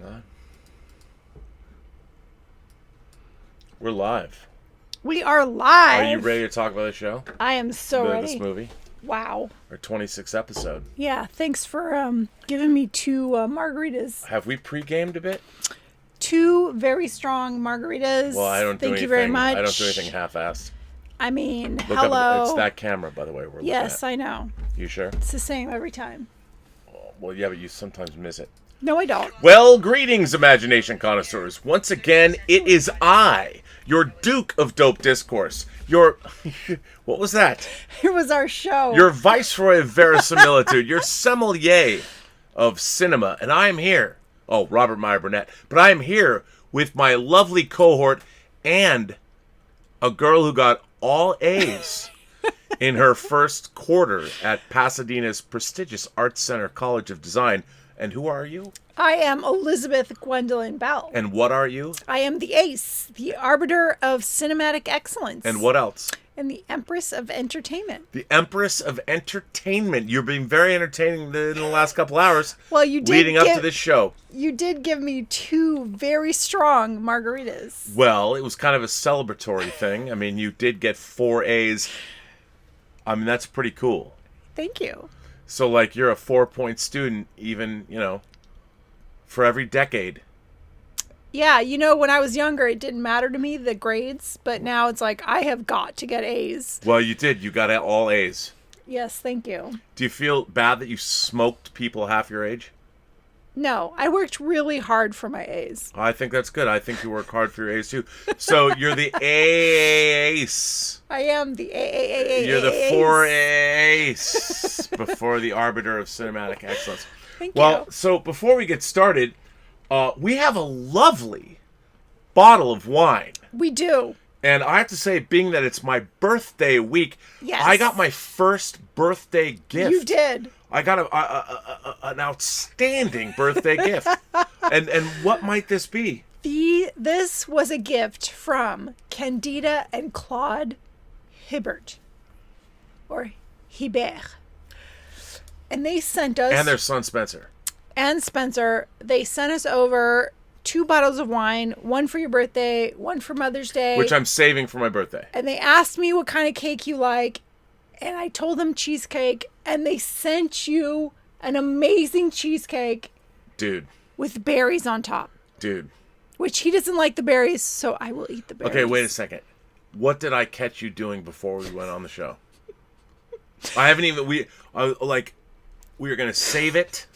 on. We're live. We are live. Are you ready to talk about the show? I am so ready. This movie? Wow. Our 26th episode. Yeah, thanks for giving me two margaritas. Have we pre-gamed a bit? Two very strong margaritas. Well, I don't do anything. Thank you very much. I don't do anything half-assed. I mean, Look hello. up, it's that camera, by the way, we're Yes, looking at. I know. You sure? It's the same every time. Well, yeah, but you sometimes miss it. No, I don't. Well, greetings, imagination connoisseurs. Once again, it is I, your Duke of Dope Discourse. Your... what was that? It was our show. Your Viceroy of Verisimilitude. Your sommelier of cinema. And I am here. Oh, Robert Meyer Burnett. But I am here with my lovely cohort and a girl who got all A's in her first quarter at Pasadena's prestigious Arts Center College of Design. And who are you? I am Elizabeth Gwendolyn Bell. And what are you? I am the ace, the arbiter of cinematic excellence. And what else? And the Empress of Entertainment. The Empress of Entertainment. You've been very entertaining in the last couple hours. Well, you did leading up to this show. You did give me two very strong margaritas. Well, it was kind of a celebratory thing. I mean, you did get 4 A's. I mean, that's pretty cool. Thank you. So, like, you're a 4-point student, even, you know, for every decade. Yeah, you know, when I was younger, it didn't matter to me, the grades. But now it's like, I have got to get A's. Well, you did. You got all A's. Yes, thank you. Do you feel bad that you smoked people half your age? No, I worked really hard for my A's. I think that's good. I think you work hard for your A's, too. So, you're the ace. I am the A. You're the 4 ace before the arbiter of cinematic excellence. Thank you. Well, so before we get started, we have a lovely bottle of wine. We do. And I have to say, being that it's my birthday week, Yes. I got my first birthday gift. You did. I got an outstanding birthday gift. And what might this be? This was a gift from Candida and Claude Hibbert. Or Hibert. And they sent us... And their son, Spencer. And Spencer, they sent us over 2 bottles of wine, one for your birthday, one for Mother's Day. Which I'm saving for my birthday. And they asked me what kind of cake you like, and I told them cheesecake, and they sent you an amazing cheesecake. Dude. With berries on top. Dude. Which he doesn't like the berries, so I will eat the berries. Okay, wait a second. What did I catch you doing before we went on the show? I haven't even... we were going to save it.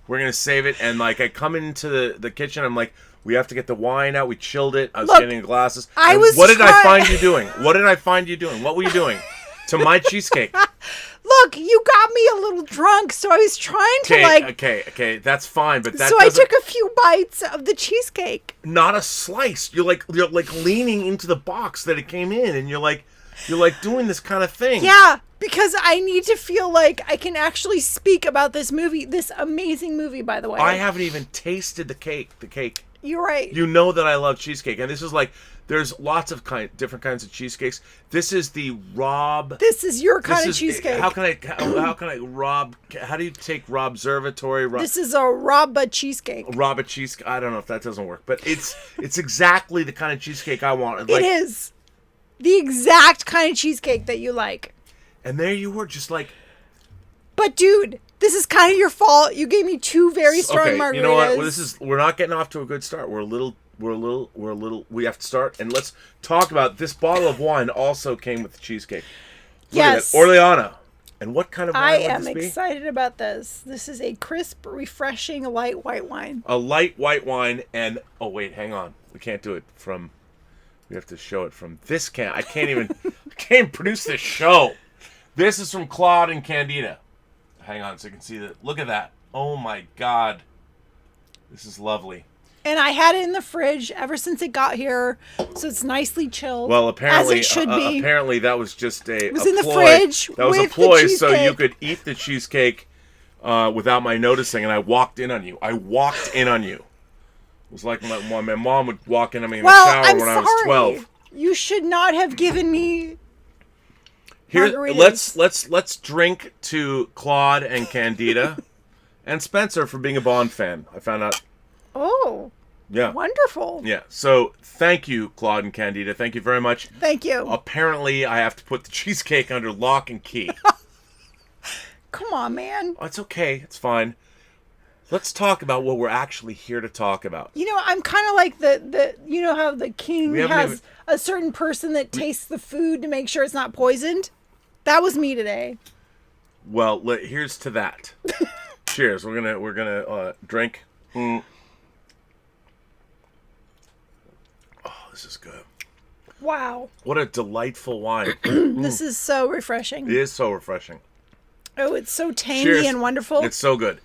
We're going to save it. And, like, I come into the kitchen. I'm like, we have to get the wine out. We chilled it. I was getting the glasses. What did I find you doing? What did I find you doing? What were you doing to my cheesecake? Look, you got me a little drunk, so I was trying to, Okay. That's fine, but that so I took a few bites of the cheesecake. Not a slice. You're like leaning into the box that it came in, and you're like doing this kind of thing. Yeah. Because I need to feel like I can actually speak about this movie, this amazing movie, by the way. I haven't even tasted the cake. You're right. You know that I love cheesecake. And this is like, there's lots of different kinds of cheesecakes. This is the Rob... This is your kind of cheesecake. How can I Rob... How do you take Robservatory? This is a Robba cheesecake. Robba cheesecake. I don't know if that doesn't work. But it's exactly the kind of cheesecake I want. It is. The exact kind of cheesecake that you like. And there you were, just like... But dude, this is kind of your fault. You gave me 2 very strong margaritas. You know what? We're not getting off to a good start. We have to start, and let's talk about this bottle of wine also came with the cheesecake. Yes. Orleana. And what kind of wine I would am this be? excited about this. This is a crisp, refreshing, light white wine. A light white wine, and... Oh, wait, hang on. We can't do it from... We have to show it from this can. I can't even produce this show. This is from Claude and Candida. Hang on so you can see that. Look at that. Oh my God. This is lovely. And I had it in the fridge ever since it got here, so it's nicely chilled. Well, apparently, as it should be. Apparently that was just it was in the fridge. That was a ploy so you could eat the cheesecake without my noticing, and I walked in on you. It was like my mom would walk in on me in the shower when I was 12. You should not have given me... Here, let's drink to Claude and Candida and Spencer for being a Bond fan. I found out Oh, Yeah. wonderful. Yeah. So thank you, Claude and Candida. Thank you very much. Thank you. Apparently, I have to put the cheesecake under lock and key. Come on, man. Oh, it's okay. It's fine. Let's talk about what we're actually here to talk about. You know, I'm kind of like the you know how the king We haven't has even- a certain person that tastes the food to make sure it's not poisoned? That was me today. Well, here's to that. Cheers. We're gonna drink. Oh, this is good. Wow. What a delightful wine. This is so refreshing. It is so refreshing. Oh, it's so tangy Cheers. and wonderful. It's so good.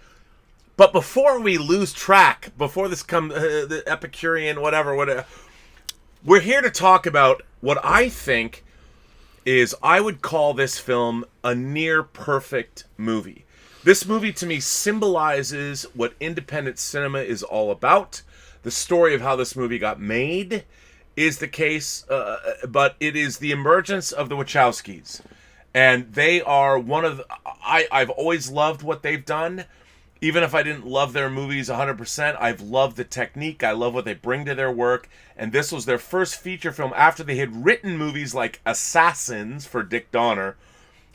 But before we lose track, before this comes, the Epicurean, whatever, we're here to talk about what I think is, I would call this film a near perfect movie. This movie to me symbolizes what independent cinema is all about. The story of how this movie got made is the case, but it is the emergence of the Wachowskis. And they are one of I've always loved what they've done. Even if I didn't love their movies 100%, I've loved the technique. I love what they bring to their work. And this was their first feature film after they had written movies like Assassins for Dick Donner.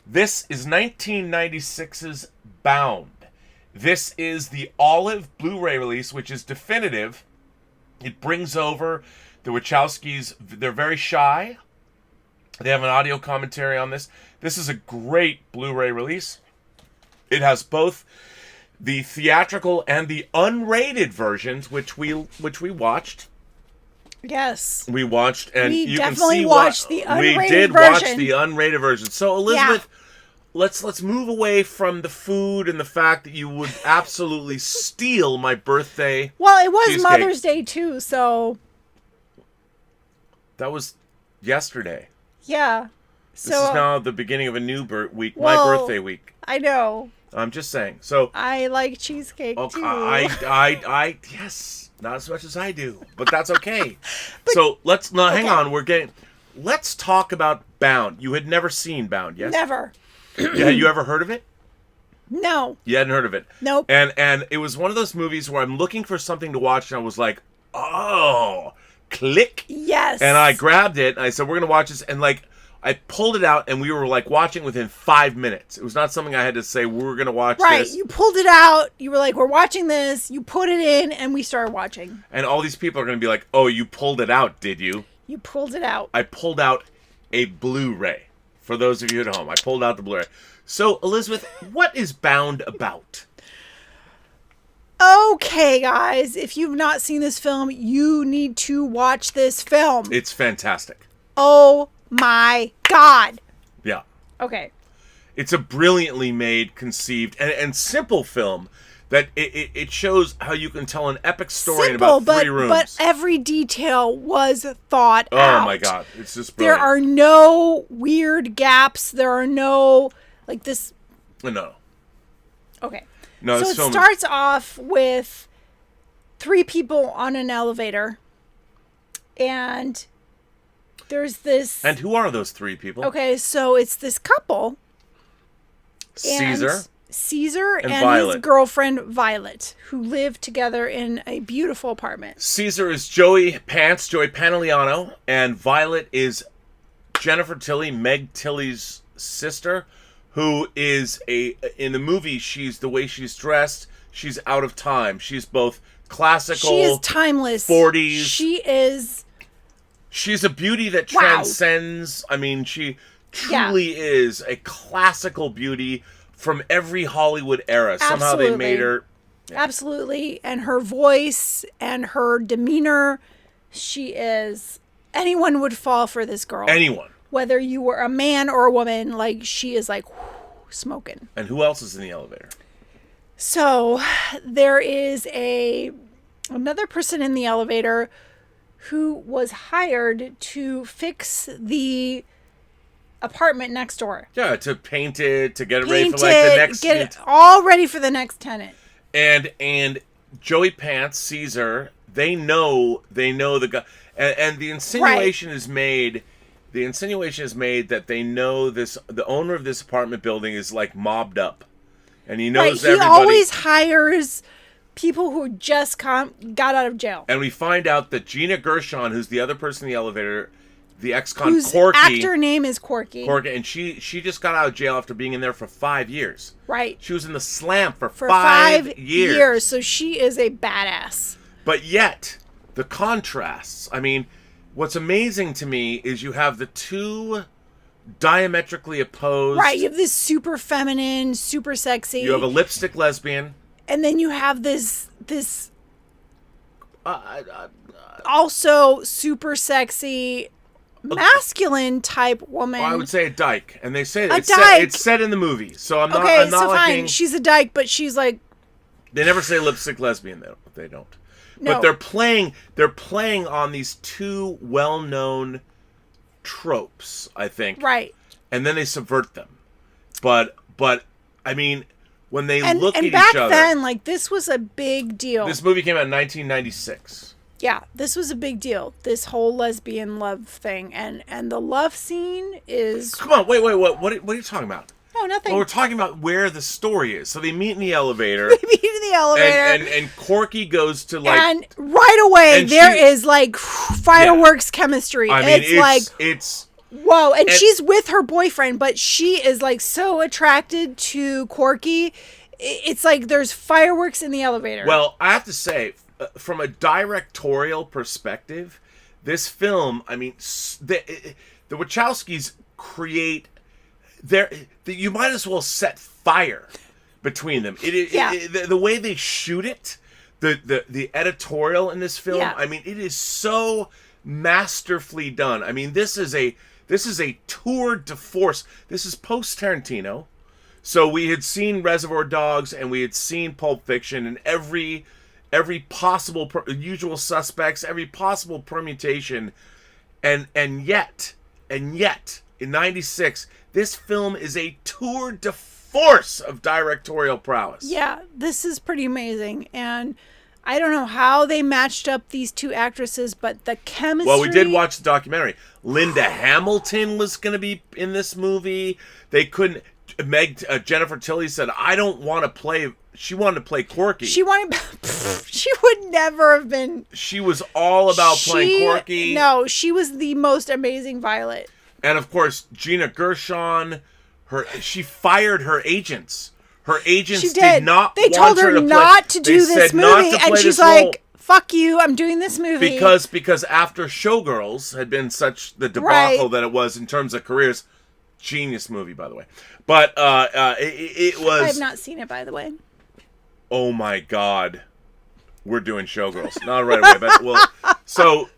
This is 1996's Bound. This is the Olive Blu-ray release, which is definitive. It brings over the Wachowskis. They're very shy. They have an audio commentary on this. This is a great Blu-ray release. It has both the theatrical and the unrated versions, which we watched. Yes. We watched, and We you definitely can see watched the unrated we did version. watch the unrated version. So Elizabeth, let's move away from the food and the fact that you would absolutely steal my birthday. Well, it was cheesecake. Mother's Day too, so That was yesterday. yeah. This So is now the beginning of a new week, well, my birthday week. I know. I'm just saying. So I like cheesecake okay, too. I yes, not as much as I do, but that's okay. So let's hang on. Let's talk about Bound. You had never seen Bound, yes? Never. Yeah, you ever heard of it? No. You hadn't heard of it. Nope. And it was one of those movies where I'm looking for something to watch, and I was like, oh, click. Yes. And I grabbed it, and I said, we're gonna watch this, and like, I pulled it out, and we were like watching within 5 minutes. It was not something I had to say, we're going to watch Right. this. You pulled it out. You were like, we're watching this. You put it in, and we started watching. And all these people are going to be like, oh, you pulled it out, did you? You pulled it out. I pulled out a Blu-ray. For those of you at home, I pulled out the Blu-ray. So, Elizabeth, what is Bound about? Okay, guys. If you've not seen this film, you need to watch this film. It's fantastic. Oh my God. Yeah. Okay. It's a brilliantly made, conceived, and simple film that it shows how you can tell an epic story in about 3 rooms. But every detail was thought out. Oh my God. It's just There brilliant. are no weird gaps. There are no, like this. No. Okay. No, So this it film starts off with 3 people on an elevator. And there's this. And who are those 3 people? Okay, so it's this couple. Caesar. Caesar and Violet. his girlfriend Violet, who live together in a beautiful apartment. Caesar is Joey Pantoliano, and Violet is Jennifer Tilly, Meg Tilly's sister, who is in the movie, she's the way she's dressed, she's out of time. She's both classical. She is timeless. 40s. She's a beauty that transcends. I mean, she truly is a classical beauty from every Hollywood era. Somehow they made her. Yeah. Absolutely. And her voice and her demeanor, she is. Anyone would fall for this girl. Anyone. Whether you were a man or a woman, like, she is like smoking. And who else is in the elevator? So there is another person in the elevator who was hired to fix the apartment next door. Yeah, to paint it, to get it ready for like the next. Get it all ready for the next tenant. And Joey Pants, Caesar, they know the guy, and the insinuation is made. The insinuation is made that they know the owner of this apartment building is like mobbed up, and he knows everybody. He always hires people who just got out of jail. And we find out that Gina Gershon, who's the other person in the elevator, the ex-con Whose Corky. actor name is Corky. And she just got out of jail after being in there for 5 years. Right. She was in the Slam for 5 years. So she is a badass. But yet, the contrasts. I mean, what's amazing to me is you have the two diametrically opposed. Right. You have this super feminine, super sexy. You have a lipstick lesbian. And then you have this also super sexy masculine type woman. Well, I would say a dyke, and they say it's said in the movie. So I'm not. Okay, I'm not so liking, fine. She's a dyke, but she's like. They never say lipstick lesbian though. They don't. No. But they're playing on these two well-known tropes, I think. Right. And then they subvert them. But I mean, when they look at each back other. then, like, this was a big deal. This movie came out in 1996. Yeah, this was a big deal. This whole lesbian love thing, and the love scene is. Come on, wait, what are you talking about? No, nothing. Well, we're talking about where the story is. So they meet in the elevator. And Corky goes to like. And right away there is like fireworks chemistry. I mean, it's whoa, and she's with her boyfriend, but she is like so attracted to Corky. It's like there's fireworks in the elevator. Well, I have to say, from a directorial perspective, this film, I mean, the Wachowskis create. You might as well set fire between them. The way they shoot it, the editorial in this film. I mean, it is so masterfully done. I mean, this is a tour de force. This is post Tarantino, so we had seen Reservoir Dogs and we had seen Pulp Fiction and every possible Usual Suspects, every possible permutation, and yet in '96. This film is a tour de force of directorial prowess. Yeah, this is pretty amazing. And I don't know how they matched up these two actresses, but the chemistry... Well, we did watch the documentary. Linda Hamilton was going to be in this movie. They couldn't... Jennifer Tilly said, I don't want to play... She wanted to play Corky. She would never have been... She was all about playing Corky. No, she was the most amazing Violet. And of course, Gina Gershon, she fired her agents. Her agents did not. They told her not to do this movie, and she's like, "Fuck you! I'm doing this movie." Because after Showgirls had been such the debacle that it was in terms of careers, genius movie by the way. But it was. I have not seen it, by the way. Oh my God. We're doing Showgirls. Not right away, but well. So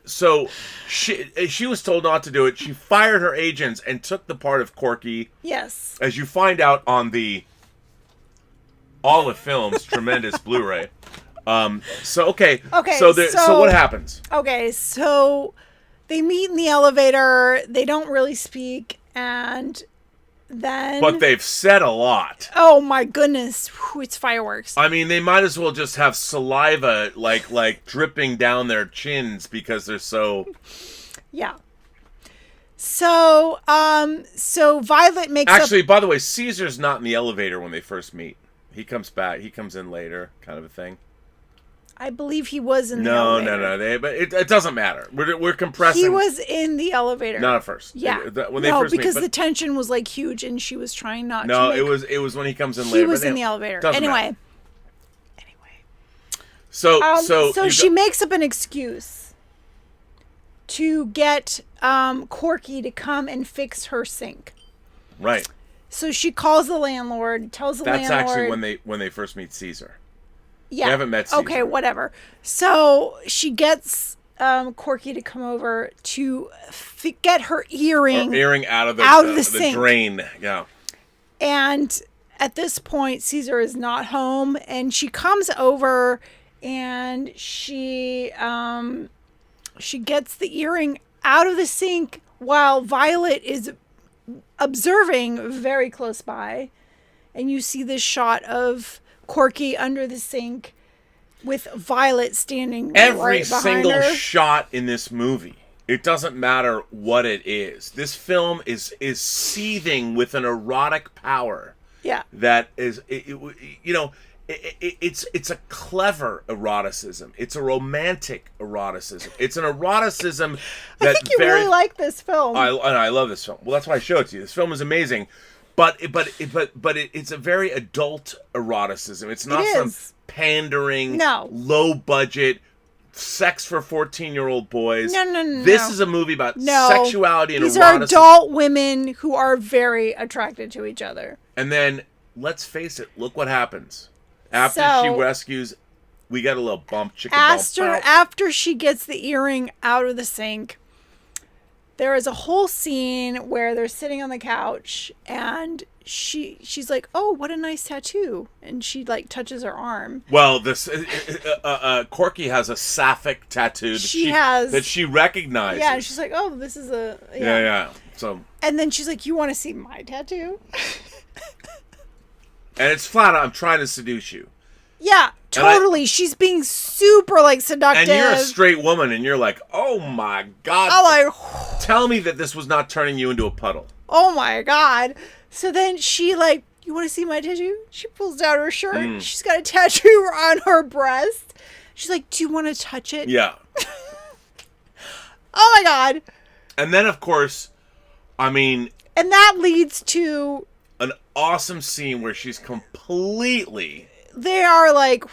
she was told not to do it. She fired her agents and took the part of Corky. Yes. As you find out on the Olive Films tremendous Blu-ray. So what happens? Okay, so they meet in the elevator. They don't really speak, and then... But they've said a lot. Oh my goodness. Whew, it's fireworks. I mean, they might as well just have saliva like dripping down their chins because they're so... Yeah. So Violet makes Actually, by the way, Caesar's not in the elevator when they first meet. He comes back. He comes in later, kind of a thing. I believe he was in the elevator. No. But it doesn't matter. We're compressing. He was in the elevator. Not at first. Yeah. When they first because meet, the tension was like huge, and she was trying not to. No, it was when he comes in later. He was in the elevator. Anyway. So she makes up an excuse to get Corky to come and fix her sink. Right. So she calls the landlord, tells the landlord. That's actually when they first meet Caesar. Yeah. They haven't met Caesar. Okay, whatever. So she gets Corky to come over to get her earring out of the sink. drain. Yeah. And at this point, Caesar is not home, and she comes over and she gets the earring out of the sink while Violet is observing very close by, and you see this shot of Corky under the sink with Violet standing every right behind single her. shot in this movie, it doesn't matter what it is, this film is seething with an erotic power. Yeah. That is it's a clever eroticism. It's a romantic eroticism. It's an eroticism that I think you really like this film. I love this film. Well, that's why I showed it to you. This film is amazing, but it's a very adult eroticism. It's not some pandering, low budget sex for 14-year-old boys. No. This is a movie about sexuality and eroticism. These are adult women who are very attracted to each other. And then, let's face it, look what happens. After she rescues, we get a little bump, chicken bump. After she gets the earring out of the sink, there is a whole scene where they're sitting on the couch, and she's like, "Oh, what a nice tattoo," and she like touches her arm. Well, this Corky has a sapphic tattoo that she recognizes. Yeah, and she's like, "Oh, this is a yeah." So, and then she's like, "You want to see my tattoo?" And it's flat out, I'm trying to seduce you. Yeah, totally. She's being super, like, seductive. And you're a straight woman, and you're like, oh, my God. I'm like... Tell me that this was not turning you into a puddle. Oh, my God. So then she, like, you want to see my tattoo? She pulls down her shirt. She's got a tattoo on her breast. She's like, do you want to touch it? Yeah. Oh, my God. And then, of course, I mean... And that leads to... an awesome scene where she's completely... They are like...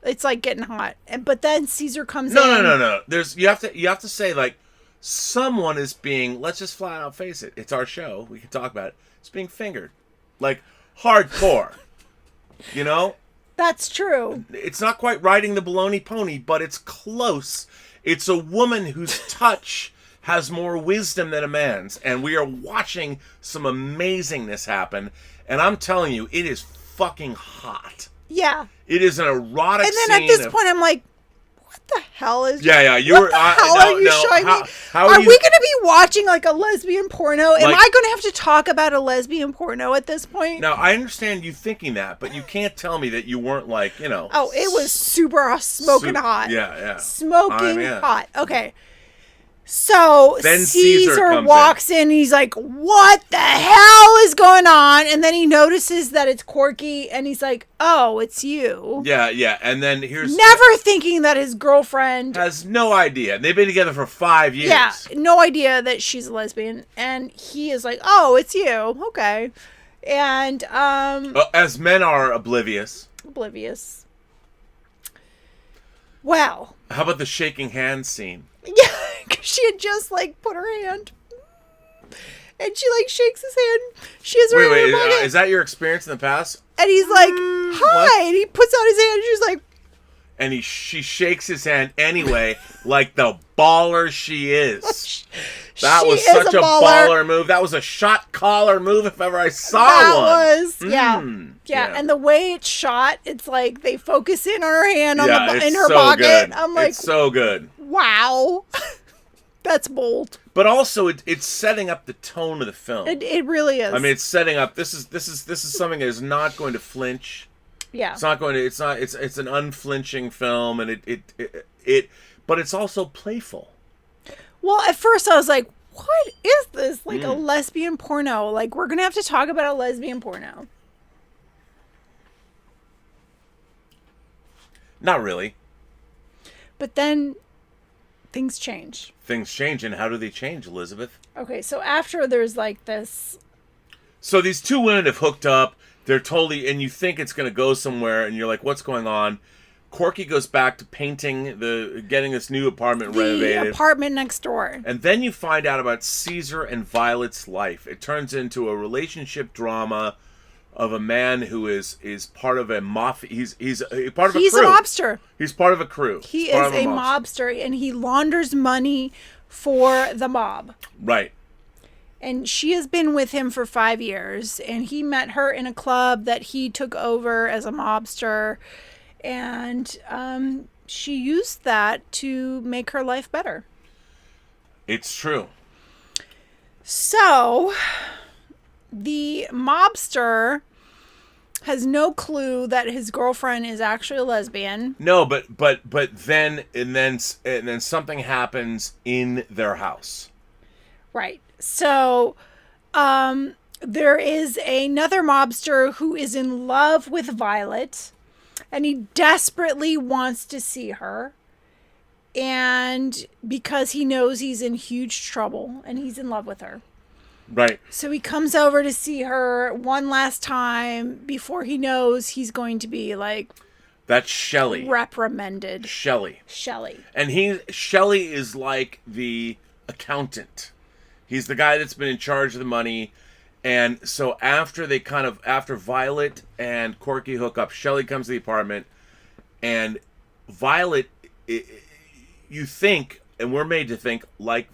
It's like getting hot. But then Caesar comes in. No. You have to say, like, someone is being... Let's just flat out face it. It's our show. We can talk about it. It's being fingered. Like, hardcore. You know? That's true. It's not quite riding the baloney pony, but it's close. It's a woman whose touch... has more wisdom than a man's, and we are watching some amazingness happen, and I'm telling you, it is fucking hot. Yeah. It is an erotic scene. And then at this point, I'm like, what the hell is... Yeah, what the hell are you showing me? Are we going to be watching, like, a lesbian porno? Am I going to have to talk about a lesbian porno at this point? Now, I understand you thinking that, but you can't tell me that you weren't, like, you know... Oh, it was super smoking hot. Yeah. Smoking hot. Okay. So then Caesar walks in and he's like, what the hell is going on? And then he notices that it's Corky and he's like, oh, it's you. Yeah. And then here's... Never thinking that his girlfriend... has no idea. They've been together for 5 years. Yeah, no idea that she's a lesbian. And he is like, oh, it's you. Okay. And... as men are oblivious. Well... How about the shaking hands scene? Yeah, because she had just, like, put her hand, and she, like, shakes his hand. She has her hand in her pocket. Is that your experience in the past? And he's like, hi, what? And he puts out his hand, and she's like... And she shakes his hand anyway, like the baller she is. That was such a baller move. That was a shot collar move if ever I saw one. Yeah. And the way it's shot, it's like they focus in on her hand in her pocket. Good. I'm like, it's so good. Wow. That's bold. But also, it's setting up the tone of the film. It really is. I mean, it's setting up. This is something that is not going to flinch. Yeah. It's not going to. It's not. It's an unflinching film, and but it's also playful. Well, at first I was like, what is this? Like a lesbian porno? Like, we're gonna have to talk about a lesbian porno. Not really. But then things change. Things change, and how do they change, Elizabeth? Okay, so after there's like this... So these two women have hooked up. They're totally... And you think it's going to go somewhere, and you're like, what's going on? Corky goes back to painting getting this new apartment renovated. The apartment next door. And then you find out about Caesar and Violet's life. It turns into a relationship drama of a man who is part of a mafia. He's part of a crew. He's a mobster. He's part of a crew. He is a mobster, and he launders money for the mob. Right. And she has been with him for 5 years, and he met her in a club that he took over as a mobster, and she used that to make her life better. It's true. So... the mobster has no clue that his girlfriend is actually a lesbian. No, but then something happens in their house. Right. So there is another mobster who is in love with Violet, And he desperately wants to see her. And because he knows he's in huge trouble and he's in love with her. Right. So he comes over to see her one last time before he knows he's going to be like... That's Shelley. Reprimanded. Shelley. And Shelley is like the accountant. He's the guy that's been in charge of the money. And so after Violet and Corky hook up, Shelley comes to the apartment. And Violet... you think, and we're made to think, like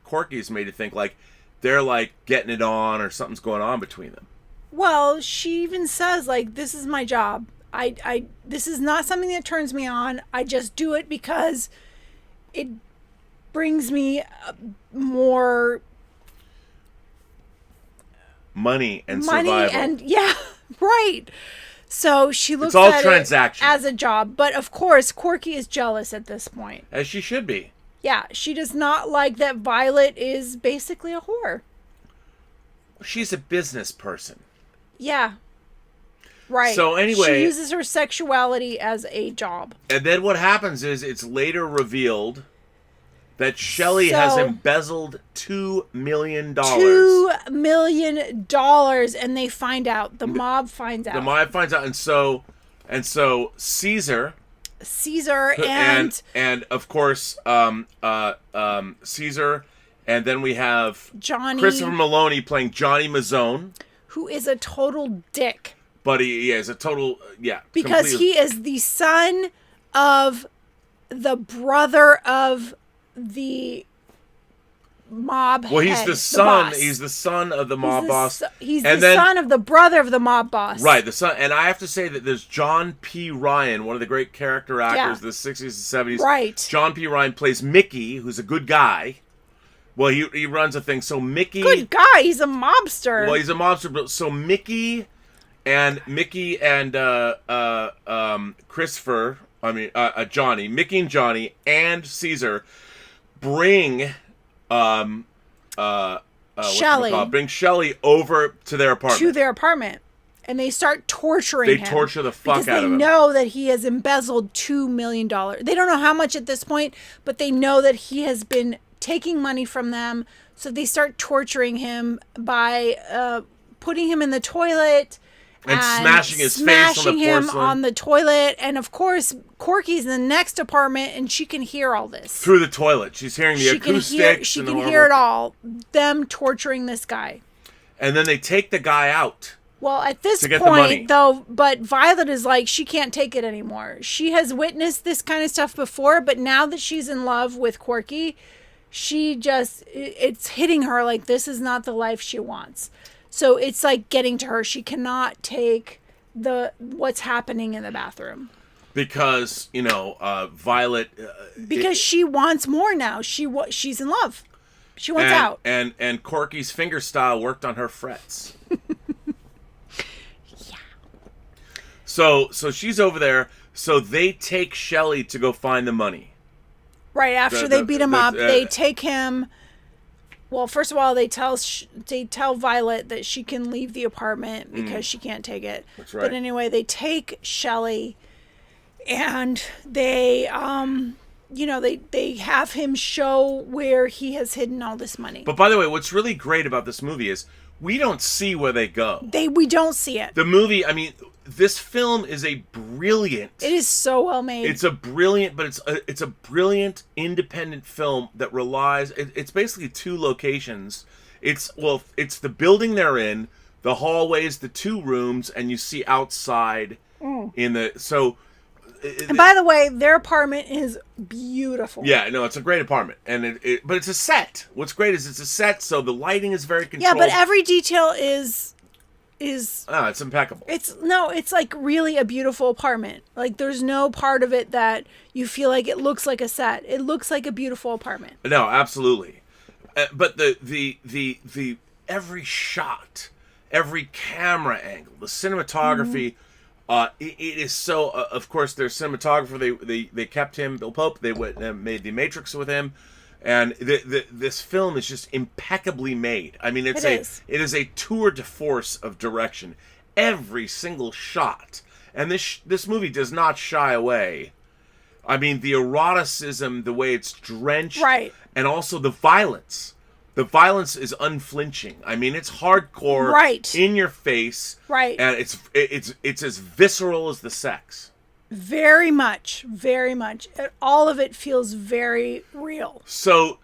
Corky's made to think, like they're like getting it on or something's going on between them. Well, she even says, like, this is my job. This is not something that turns me on. I just do it because it brings me more money and survival. And yeah, right. So she looks all at it as a job. But of course, Corky is jealous at this point. As she should be. Yeah, she does not like that Violet is basically a whore. She's a business person. Yeah. Right. So anyway... she uses her sexuality as a job. And then what happens is it's later revealed that Shelley has embezzled $2 million. $2 million, and they find out. The mob finds out. The mob finds out, and so Caesar and of course Caesar, and then we have Johnny, Christopher Maloney playing Johnny Mazzone, who is a total dick. But he is a total because he is the son of the brother of the mob Well, he's head, the son. boss. He's the son of the mob boss. He's the son of the brother of the mob boss. Right, the son. And I have to say that there's John P. Ryan, one of the great character actors of the 60s and 70s. Right. John P. Ryan plays Mickey, who's a good guy. Well, he runs a thing. So Mickey... Good guy. He's a mobster. Well, he's a mobster. But so Mickey and Christopher... Johnny. Mickey and Johnny and Caesar... bring Shelley. Bring Shelley over to their apartment. And they start torturing him. They torture the fuck out of him. Because they know that he has embezzled $2 million. They don't know how much at this point, but they know that he has been taking money from them. So they start torturing him by putting him in the toilet. And smashing his face on the porcelain. On the toilet. And of course, Corky's in the next apartment and she can hear all this. Through the toilet. She's hearing the acoustics. She can hear it all. Them torturing this guy. And then they take the guy out. Well, at this point, though, but Violet is like, she can't take it anymore. She has witnessed this kind of stuff before, but now that she's in love with Corky, it's hitting her like this is not the life she wants. So it's like getting to her. She cannot take what's happening in the bathroom. Because, Violet... because she wants more now. She's in love. She wants out. And Corky's finger style worked on her frets. Yeah. So she's over there. So they take Shelley to go find the money. Right, after they beat him up, they take him... Well, first of all, they tell Violet that she can leave the apartment because she can't take it. That's right. But anyway, they take Shelley, and they, they have him show where he has hidden all this money. But by the way, what's really great about this movie is we don't see where they go. We don't see it. The movie, this film is a brilliant... It is so well made. It's a brilliant, but it's a brilliant independent film that relies... It's basically two locations. It's the building they're in, the hallways, the two rooms, and you see outside in the... So... And by the way, their apartment is beautiful. Yeah, no, it's a great apartment, and but it's a set. What's great is it's a set, so the lighting is very controlled. Yeah, but every detail is it's impeccable. It's like really a beautiful apartment. Like there's no part of it that you feel like it looks like a set. It looks like a beautiful apartment. No, absolutely. But the every shot, every camera angle, the cinematography. It is so. Of course, their cinematographer. They kept him, Bill Pope. They made The Matrix with him, and this film is just impeccably made. It is a tour de force of direction. Every single shot, And this movie does not shy away. I mean, the eroticism, the way it's drenched, Right. and also the violence. The violence is unflinching. I mean, it's hardcore, Right. in your face, Right. and it's as visceral as the sex. Very much. Very much. All of it feels very real. So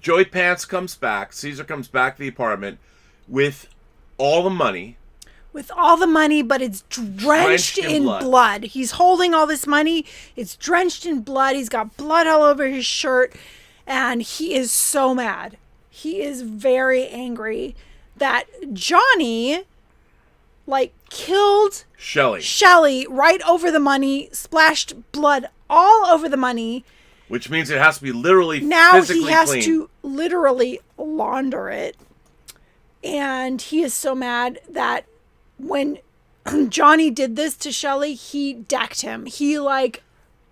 Joey Pants comes back. Caesar comes back to the apartment with all the money. With all the money, but it's drenched in blood. He's holding all this money. It's drenched in blood. He's got blood all over his shirt. And he is so mad. He is very angry that Johnny, killed Shelley right over the money, splashed blood all over the money. Which means it has to be literally now physically he has clean. to literally launder it. And he is so mad that when Johnny did this to Shelley, he decked him. He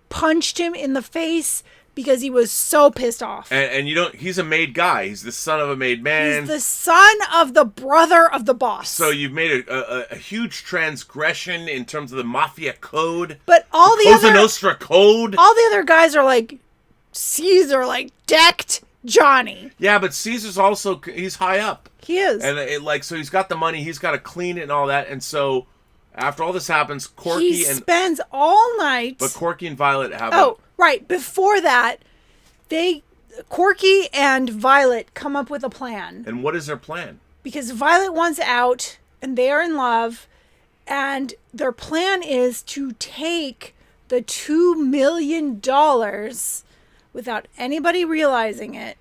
punched him in the face because he was so pissed off. And he's a made guy. He's the son of a made man. He's the son of the brother of the boss. So you've made a huge transgression in terms of the mafia code. But all the Cosa Nostra code. All the other guys are Caesar decked Johnny. Yeah, but Caesar's also, he's high up. He is. And so he's got the money, he's got to clean it and all that. And so after all this happens, Corky spends all night. But Corky and Violet have right. Before that, Corky and Violet come up with a plan. And what is their plan? Because Violet wants out and they are in love, and their plan is to take the $2 million without anybody realizing it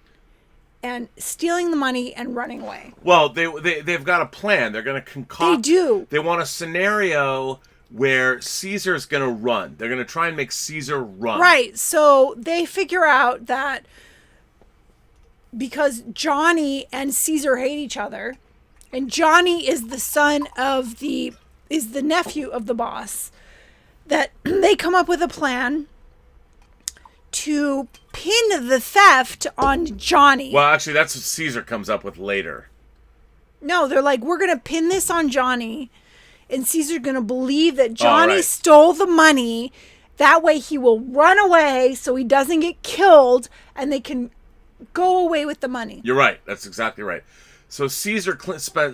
and stealing the money and running away. Well, they've got a plan. They're going to concoct. They do. They want a scenario where Caesar's going to run. They're going to try and make Caesar run. Right. So they figure out that because Johnny and Caesar hate each other, and Johnny is the nephew of the boss, that they come up with a plan to pin the theft on Johnny. Well, actually, that's what Caesar comes up with later. No, they're we're going to pin this on Johnny, and Caesar's going to believe that Johnny stole the money. That way he will run away so he doesn't get killed, and they can go away with the money. You're right. That's exactly right. So Caesar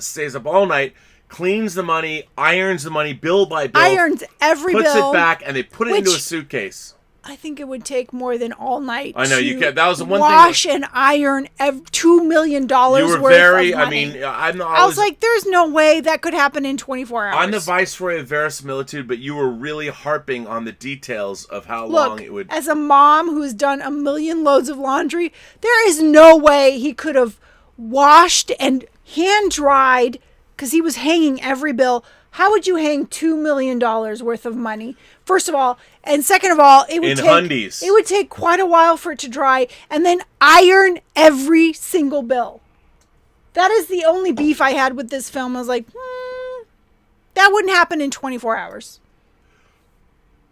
stays up all night, cleans the money, irons the money bill by bill. Irons every bill. Puts it back, and they put it into a suitcase. I think it would take more than all night. I know you can. That was the one wash and iron $2 million worth of money. I mean, I was like, there's no way that could happen in 24 hours. I'm the viceroy of verisimilitude, but you were really harping on the details of how long it would. As a mom who's done a million loads of laundry, there is no way he could have washed and hand dried, because he was hanging every bill. How would you hang $2 million worth of money? First of all, and second of all, it would take quite a while for it to dry, and then iron every single bill. That is the only beef I had with this film. I was like, that wouldn't happen in 24 hours.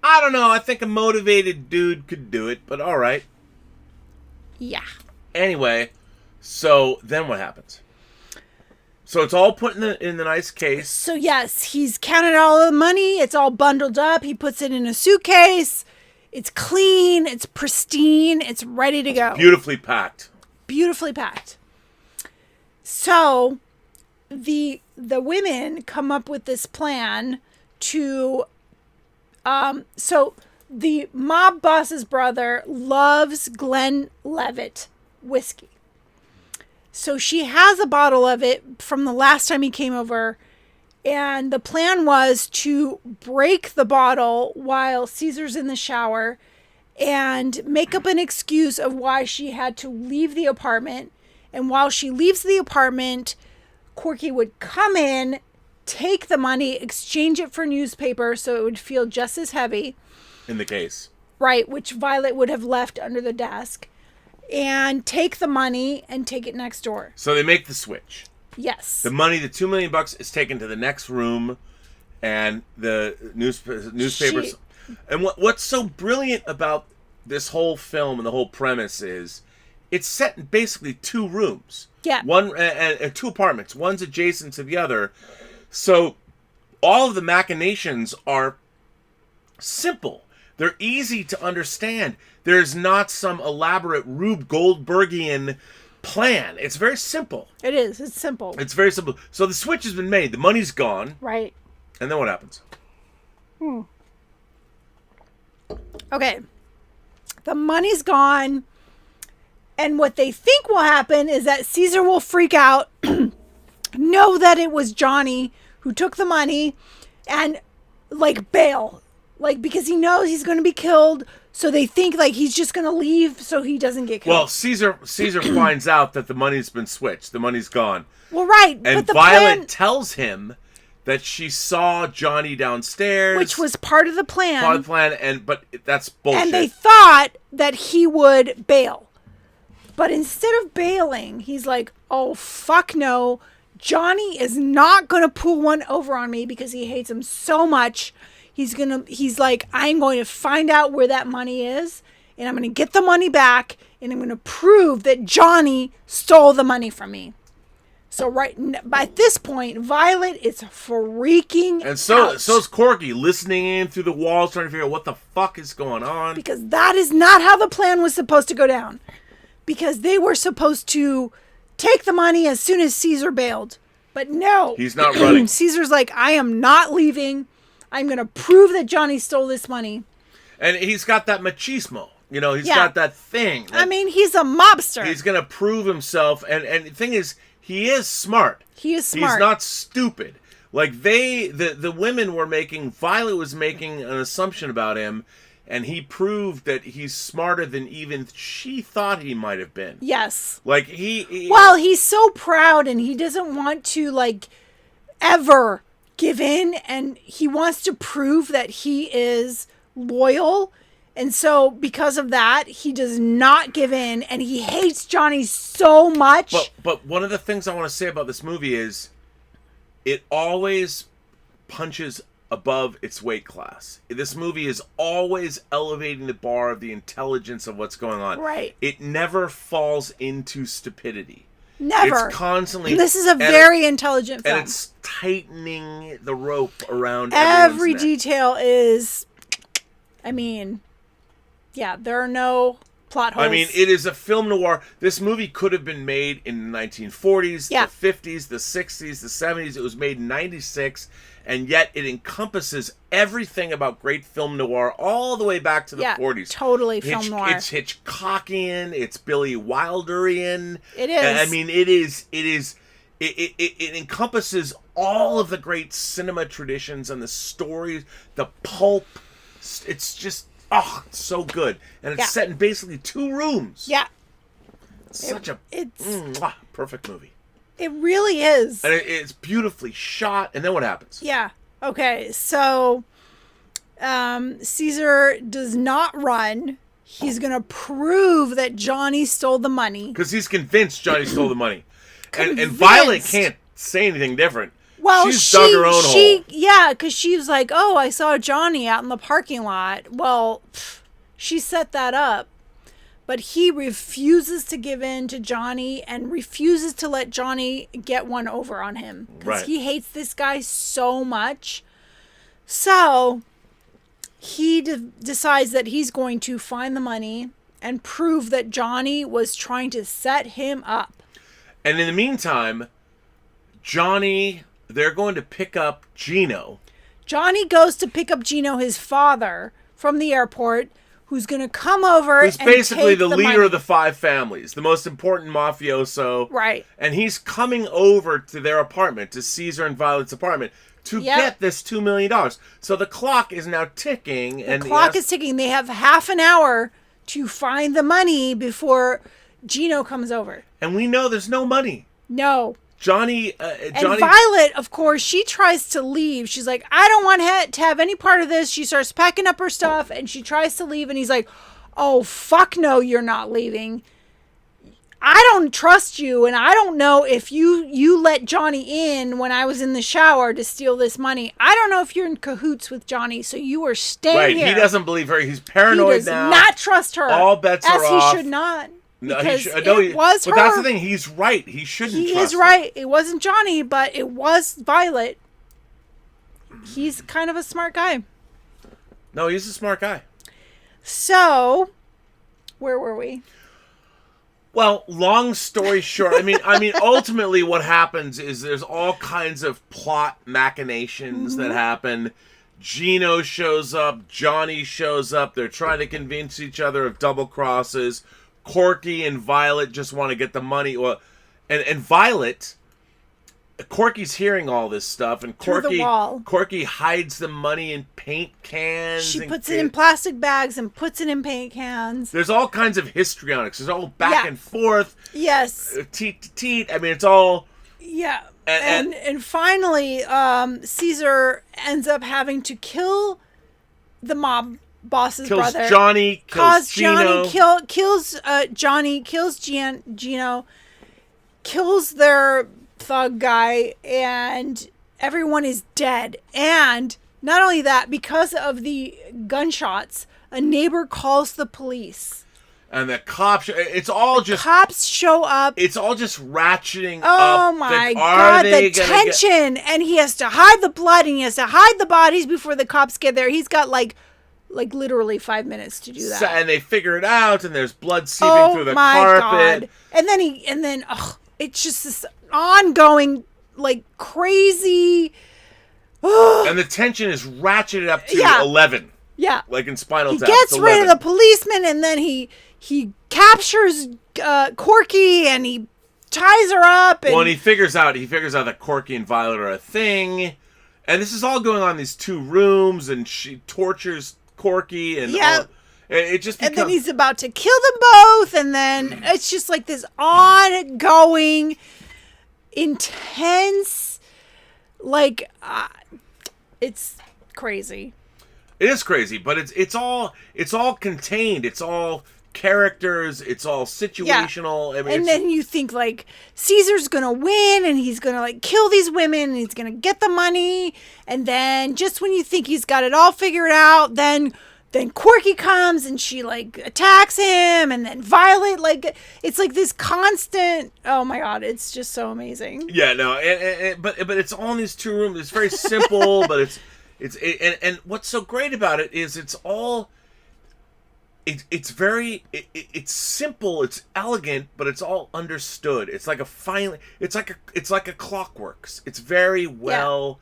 I don't know. I think a motivated dude could do it, but all right. Yeah. Anyway, so then what happens? So it's all put in the nice case. So yes, he's counted all the money. It's all bundled up. He puts it in a suitcase. It's clean. It's pristine. It's ready to go. Beautifully packed. Beautifully packed. So the women come up with this plan to... So the mob boss's brother loves Glenlivet whiskey. So she has a bottle of it from the last time he came over, and the plan was to break the bottle while Caesar's in the shower and make up an excuse of why she had to leave the apartment. And while she leaves the apartment, Corky would come in, take the money, exchange it for newspaper so it would feel just as heavy. In the case. Right, which Violet would have left under the desk. And take the money and take it next door. So they make the switch. Yes. The money, the $2 million is taken to the next room, and the newspapers. And what's so brilliant about this whole film and the whole premise is, it's set in basically two rooms. Yeah. One and two apartments. One's adjacent to the other. So all of the machinations are simple. They're easy to understand. There's not some elaborate Rube Goldbergian plan. It's very simple. It is. It's simple. It's very simple. So the switch has been made. The money's gone. Right. And then what happens? Okay. The money's gone. And what they think will happen is that Caesar will freak out, know that it was Johnny who took the money, and, like, bail. Like, because he knows he's going to be killed, so they think, like, he's just going to leave so he doesn't get killed. Well, Caesar finds out that the money's been switched. The money's gone. Well, right. And but the Violet tells him that she saw Johnny downstairs. Which was part of the plan. Part of the plan, but that's bullshit. And they thought that he would bail. But instead of bailing, he's like, oh, fuck no. Johnny is not going to pull one over on me because he hates him so much. He's like, I'm going to find out where that money is, and I'm going to get the money back, and I'm going to prove that Johnny stole the money from me. So by this point, Violet is freaking and so out. so's Corky, listening in through the walls, trying to figure out what the fuck is going on. Because that is not how the plan was supposed to go down. Because they were supposed to take the money as soon as Caesar bailed. But no. He's not running. Caesar's like, I am not leaving. I'm going to prove that Johnny stole this money. And he's got that machismo. You know, he's got that thing. I mean, he's a mobster. He's going to prove himself. And the thing is, he is smart. He is smart. He's not stupid. Like, the women were Violet was making an assumption about him, and he proved that he's smarter than even she thought he might have been. Yes. Like, well, he's so proud, and he doesn't want to, like, ever give in, and he wants to prove that he is loyal, and so because of that he does not give in, and he hates Johnny so much. But one of the things I want to say about this movie is it always punches above its weight class. This movie is always elevating the bar of the intelligence of what's going on. Right. It never falls into stupidity. Never. It's constantly... This is a very intelligent film. And it's tightening the rope around every neck. detail is... I mean... Yeah, there are no plot holes. I mean, it is a film noir. This movie could have been made in the 1940s, the 50s, the 60s, the 70s. It was made in 96, and yet it encompasses everything about great film noir all the way back to the 40s. Totally film noir. It's Hitchcockian. It's Billy Wilderian. It is. And, I mean, it encompasses all of the great cinema traditions and the stories, the pulp. It's just... Oh, it's so good. And it's set in basically 2 rooms. Yeah. It's perfect movie. It really is. And it's beautifully shot. And then what happens? Yeah. Okay. So, Caesar does not run. He's going to prove that Johnny stole the money. Because he's convinced Johnny stole the money. And Violet can't say anything different. Well, she's dug her own hole. Yeah, because she was like, oh, I saw Johnny out in the parking lot. Well, she set that up. But he refuses to give in to Johnny and refuses to let Johnny get one over on him. Because he hates this guy so much. So he decides that he's going to find the money and prove that Johnny was trying to set him up. And in the meantime, they're going to pick up Gino. Johnny goes to pick up Gino, his father, from the airport, who's going to come over who's basically the leader money. of the 5 families, the most important mafioso. Right. And he's coming over to their apartment, to Caesar and Violet's apartment, to get this $2 million. So the clock is now ticking. The clock is ticking. They have half an hour to find the money before Gino comes over. And we know there's no money. No. Johnny... And Violet, of course, she tries to leave. She's like, I don't want to have any part of this. She starts packing up her stuff, and she tries to leave, and he's like, oh, fuck no, you're not leaving. I don't trust you, and I don't know if you let Johnny in when I was in the shower to steal this money. I don't know if you're in cahoots with Johnny, so you are staying here. Right, he doesn't believe her. He's paranoid now. He does not trust her. All bets are off. As he should not. No, it was her. But that's the thing. He's right. He shouldn't trust her. He is right. It wasn't Johnny, but it was Violet. he's kind of a smart guy. No, he's a smart guy. So, where were we? Well, long story short, I mean, ultimately, what happens is there's all kinds of plot machinations that happen. Gino shows up, Johnny shows up. They're trying to convince each other of double crosses. Corky and Violet just want to get the money. Well, and Violet, Corky's hearing all this stuff, and Through the wall. Corky hides the money in paint cans. She puts it in plastic bags and puts it in paint cans. There's all kinds of histrionics. There's all back and forth. Yes. Teat to teat. I mean, it's all... Yeah. And finally, Caesar ends up having to kill the mob boss's brother. Johnny, kills Gino. Kills Johnny, kills Gino, kills their thug guy, and everyone is dead. And not only that, because of the gunshots, a neighbor calls the police. And the cops, it's all just... Cops show up. It's all just ratcheting up. Oh my God, the tension. And he has to hide the blood, and he has to hide the bodies before the cops get there. He's got like literally 5 minutes to do that. And they figure it out, and there's blood seeping through the carpet. God. And then it's just this ongoing, like, crazy... and the tension is ratcheted up to 11. Yeah. Like in Spinal Tap. He gets rid of the policeman, and then he captures Corky, and he ties her up. And... Well, and he figures out that Corky and Violet are a thing. And this is all going on in these two rooms, and she tortures Corky, and it just becomes... And then he's about to kill them both, and then it's just like this ongoing, intense, like, it's crazy. It is crazy, but it's all contained. It's all characters. It's all situational. Yeah. I mean, and then you think, like, Caesar's gonna win, and he's gonna, like, kill these women, and he's gonna get the money, and then just when you think he's got it all figured out, then Corky comes, and she, like, attacks him, and then Violet, like, it's like this constant... Oh my God, it's just so amazing. Yeah, no, but it's all in these two rooms. It's very simple, but it's what's so great about it is it's simple, it's elegant, but it's all understood. It's like a clockworks. It's very well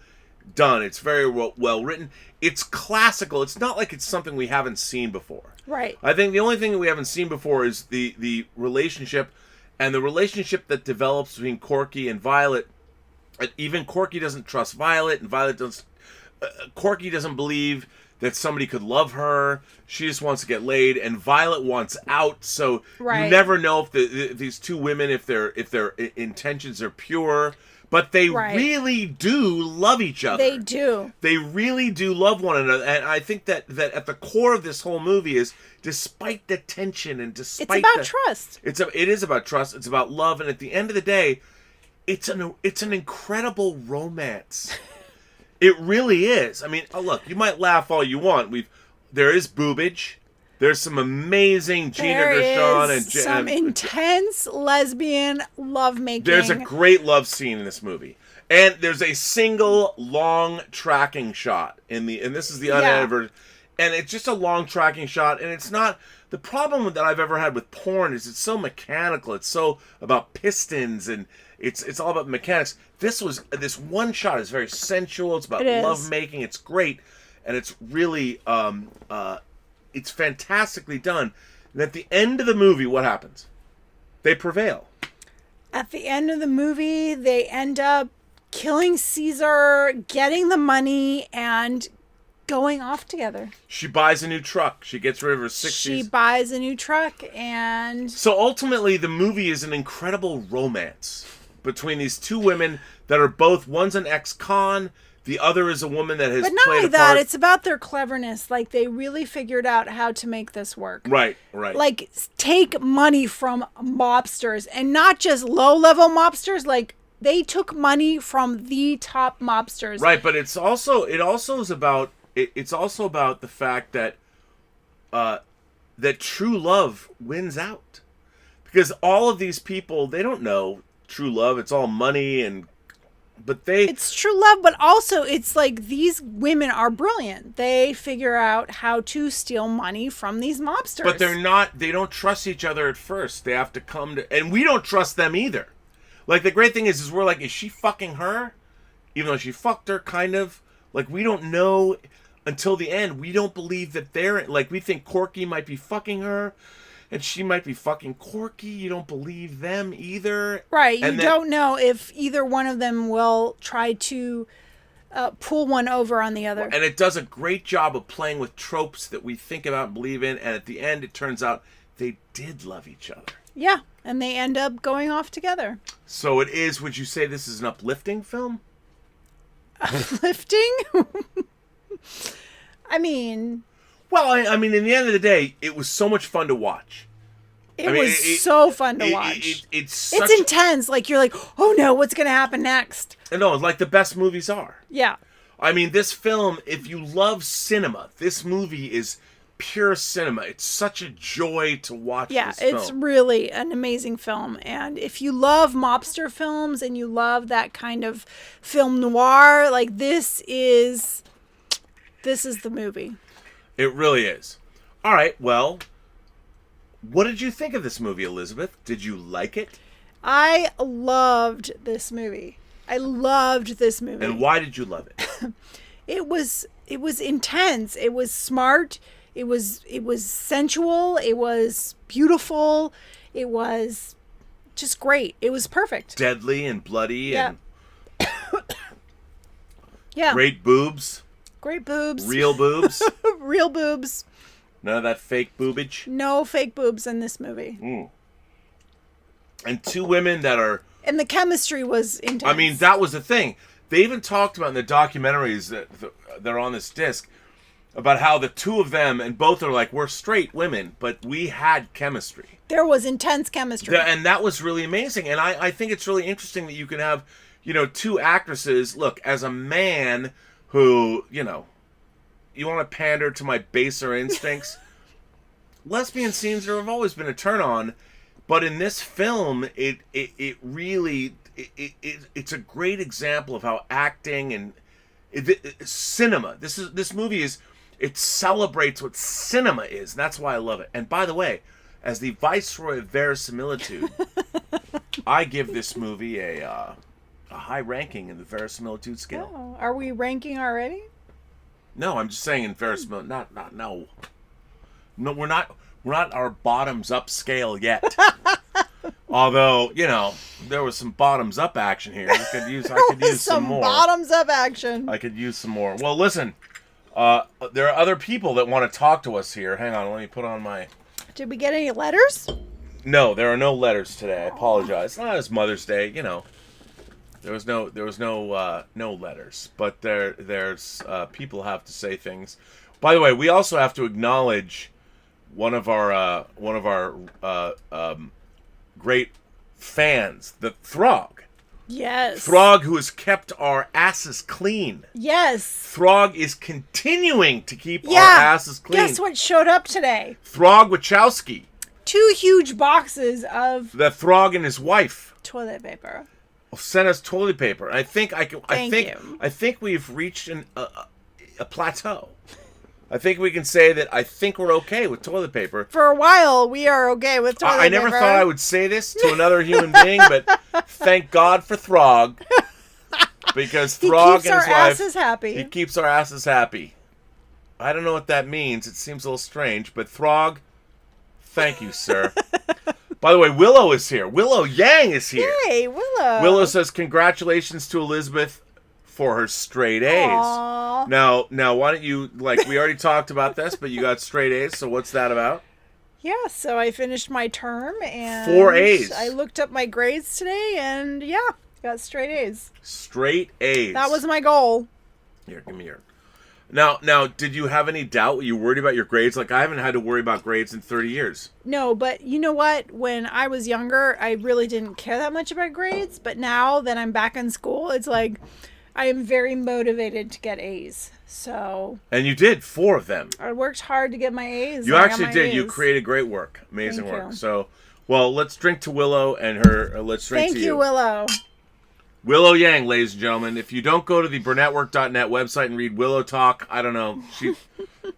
done. It's very well written. It's classical. It's not like it's something we haven't seen before. Right. I think the only thing that we haven't seen before is the relationship, and the relationship that develops between Corky and Violet. Even Corky doesn't trust Violet, and Violet doesn't. Corky doesn't believe that somebody could love her. She just wants to get laid, and Violet wants out. So you never know if these two women, if their intentions are pure. But they really do love each other. They do. They really do love one another. And I think that at the core of this whole movie is, despite the tension and despite it's about trust. It is about trust. It's about love. And at the end of the day, it's an incredible romance. It really is. I mean, look, you might laugh all you want. There is boobage. There's some amazing Gina Gershon and some intense lesbian lovemaking. There's a great love scene in this movie, and there's a single long tracking shot and this is the unedited version, and it's just a long tracking shot, and it's not the problem that I've ever had with porn is it's so mechanical. It's so about pistons and it's all about mechanics. This one shot is very sensual. It's about lovemaking. It's great, and it's really it's fantastically done. And at the end of the movie, what happens? They prevail. At the end of the movie, they end up killing Caesar, getting the money, and going off together. She buys a new truck. She gets rid of her 60s. She buys a new truck, and... So ultimately, the movie is an incredible romance between these two women that are both... One's an ex-con... The other is a woman that has played a part. But not only that, it's about their cleverness. Like, they really figured out how to make this work. Right. Like, take money from mobsters. And not just low-level mobsters. Like, they took money from the top mobsters. Right, but it's also about the fact that that true love wins out. Because all of these people, they don't know true love. It's all money and It's true love, but also it's like these women are brilliant. They figure out how to steal money from these mobsters. But they don't trust each other at first. They have to come to, and we don't trust them either. Like, the great thing is we're like, is she fucking her? Even though she fucked her, kind of. Like, we don't know until the end. We don't believe that they're, like, we think Corky might be fucking her, and she might be fucking Corky. You don't believe them either. Right. You don't know if either one of them will try to pull one over on the other. And it does a great job of playing with tropes that we think about and believe in, and at the end, it turns out they did love each other. Yeah, and they end up going off together. So it is, would you say this is an uplifting film? Uplifting? I mean... Well, I mean, in the end of the day, it was so much fun to watch. It was so fun to watch. It's intense. Like, you're like, oh no, what's going to happen next? No, it's like the best movies are. Yeah. I mean, this film, if you love cinema, this movie is pure cinema. It's such a joy to watch this film. Yeah, it's really an amazing film. And if you love mobster films and you love that kind of film noir, like, this is the movie. It really is. All right, well, what did you think of this movie, Elizabeth? Did you like it? I loved this movie. And why did you love it? It was intense. It was smart. It was sensual. It was beautiful. It was just great. It was perfect. Deadly and bloody and yeah. Great boobs. Great boobs. Real boobs. Real boobs. None of that fake boobage. No fake boobs in this movie. And two women that are... And the chemistry was intense. I mean, that was the thing. They even talked about in the documentaries that are on this disc about how the two of them, and both are like, we're straight women, but we had chemistry. There was intense chemistry. And that was really amazing. And I think it's really interesting that you can have, two actresses. Look, as a man who, you want to pander to my baser instincts, lesbian scenes have always been a turn on. But in this film, it really it's a great example of how acting and cinema. This movie it celebrates what cinema is. And that's why I love it. And by the way, as the Viceroy of Verisimilitude, I give this movie a high ranking in the verisimilitude scale. Oh, are we ranking already? No, I'm just saying in verisimilitude. No, we're not. We're not our bottoms up scale yet. Although, there was some bottoms up action here. I could use some more. Bottoms up action. I could use some more. Well, listen, there are other people that want to talk to us here. Hang on, let me put on my... Did we get any letters? No, there are no letters today. I apologize. It's not as Mother's Day, There was no letters, but there's people have to say things. By the way, we also have to acknowledge one of our great fans, the Throg. Yes. Throg, who has kept our asses clean. Yes. Throg is continuing to keep our asses clean. Guess what showed up today? Throg Wachowski. 2 huge boxes of the Throg and his wife. Toilet paper. Sent us toilet paper. I think we've reached a plateau. I think we can say that I think we're okay with toilet paper. For a while, we are okay with toilet paper. I never thought I would say this to another human being, but thank God for Throg. Because Throg and his wife... He keeps our asses happy. I don't know what that means. It seems a little strange, but Throg, thank you, sir. By the way, Willow is here. Willow Yang is here. Hey, Willow. Willow says, congratulations to Elizabeth for her straight A's. Aww. Now, why don't you, we already talked about this, but you got straight A's, so what's that about? Yeah, so I finished my term, and 4 A's. I looked up my grades today, and got straight A's. Straight A's. That was my goal. Here, give me your... Now, did you have any doubt? Were you worried about your grades? I haven't had to worry about grades in 30 years. No, but you know what? When I was younger, I really didn't care that much about grades. But now that I'm back in school, it's I am very motivated to get A's. So. And you did 4 of them. I worked hard to get my A's. You actually did. A's. You created great work. Amazing work. So, well, let's drink to Willow and her. Let's drink to you. Thank you, Willow. Willow Yang, ladies and gentlemen. If you don't go to the Burnettwork.net website and read Willow talk, I don't know.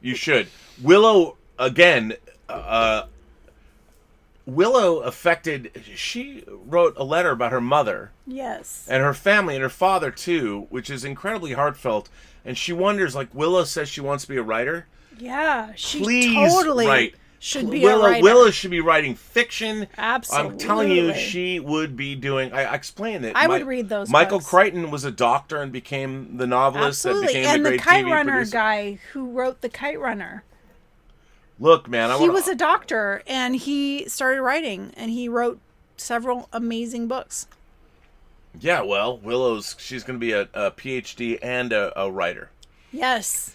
You should. Willow, again, Willow she wrote a letter about her mother. Yes. And her family and her father, too, which is incredibly heartfelt. And she wonders, like, Willow says she wants to be a writer. Yeah, she Please totally write. should be a writer. Willow should be writing fiction. Absolutely. I'm telling you, she would be doing... I explained it. I would read those Michael books. Crichton was a doctor and became the novelist that Absolutely. became the great And the Kite TV Runner producer. guy who wrote The Kite Runner. Look, man, He was a doctor, and he started writing, and he wrote several amazing books. Yeah, well, she's going to be a PhD and a writer. Yes.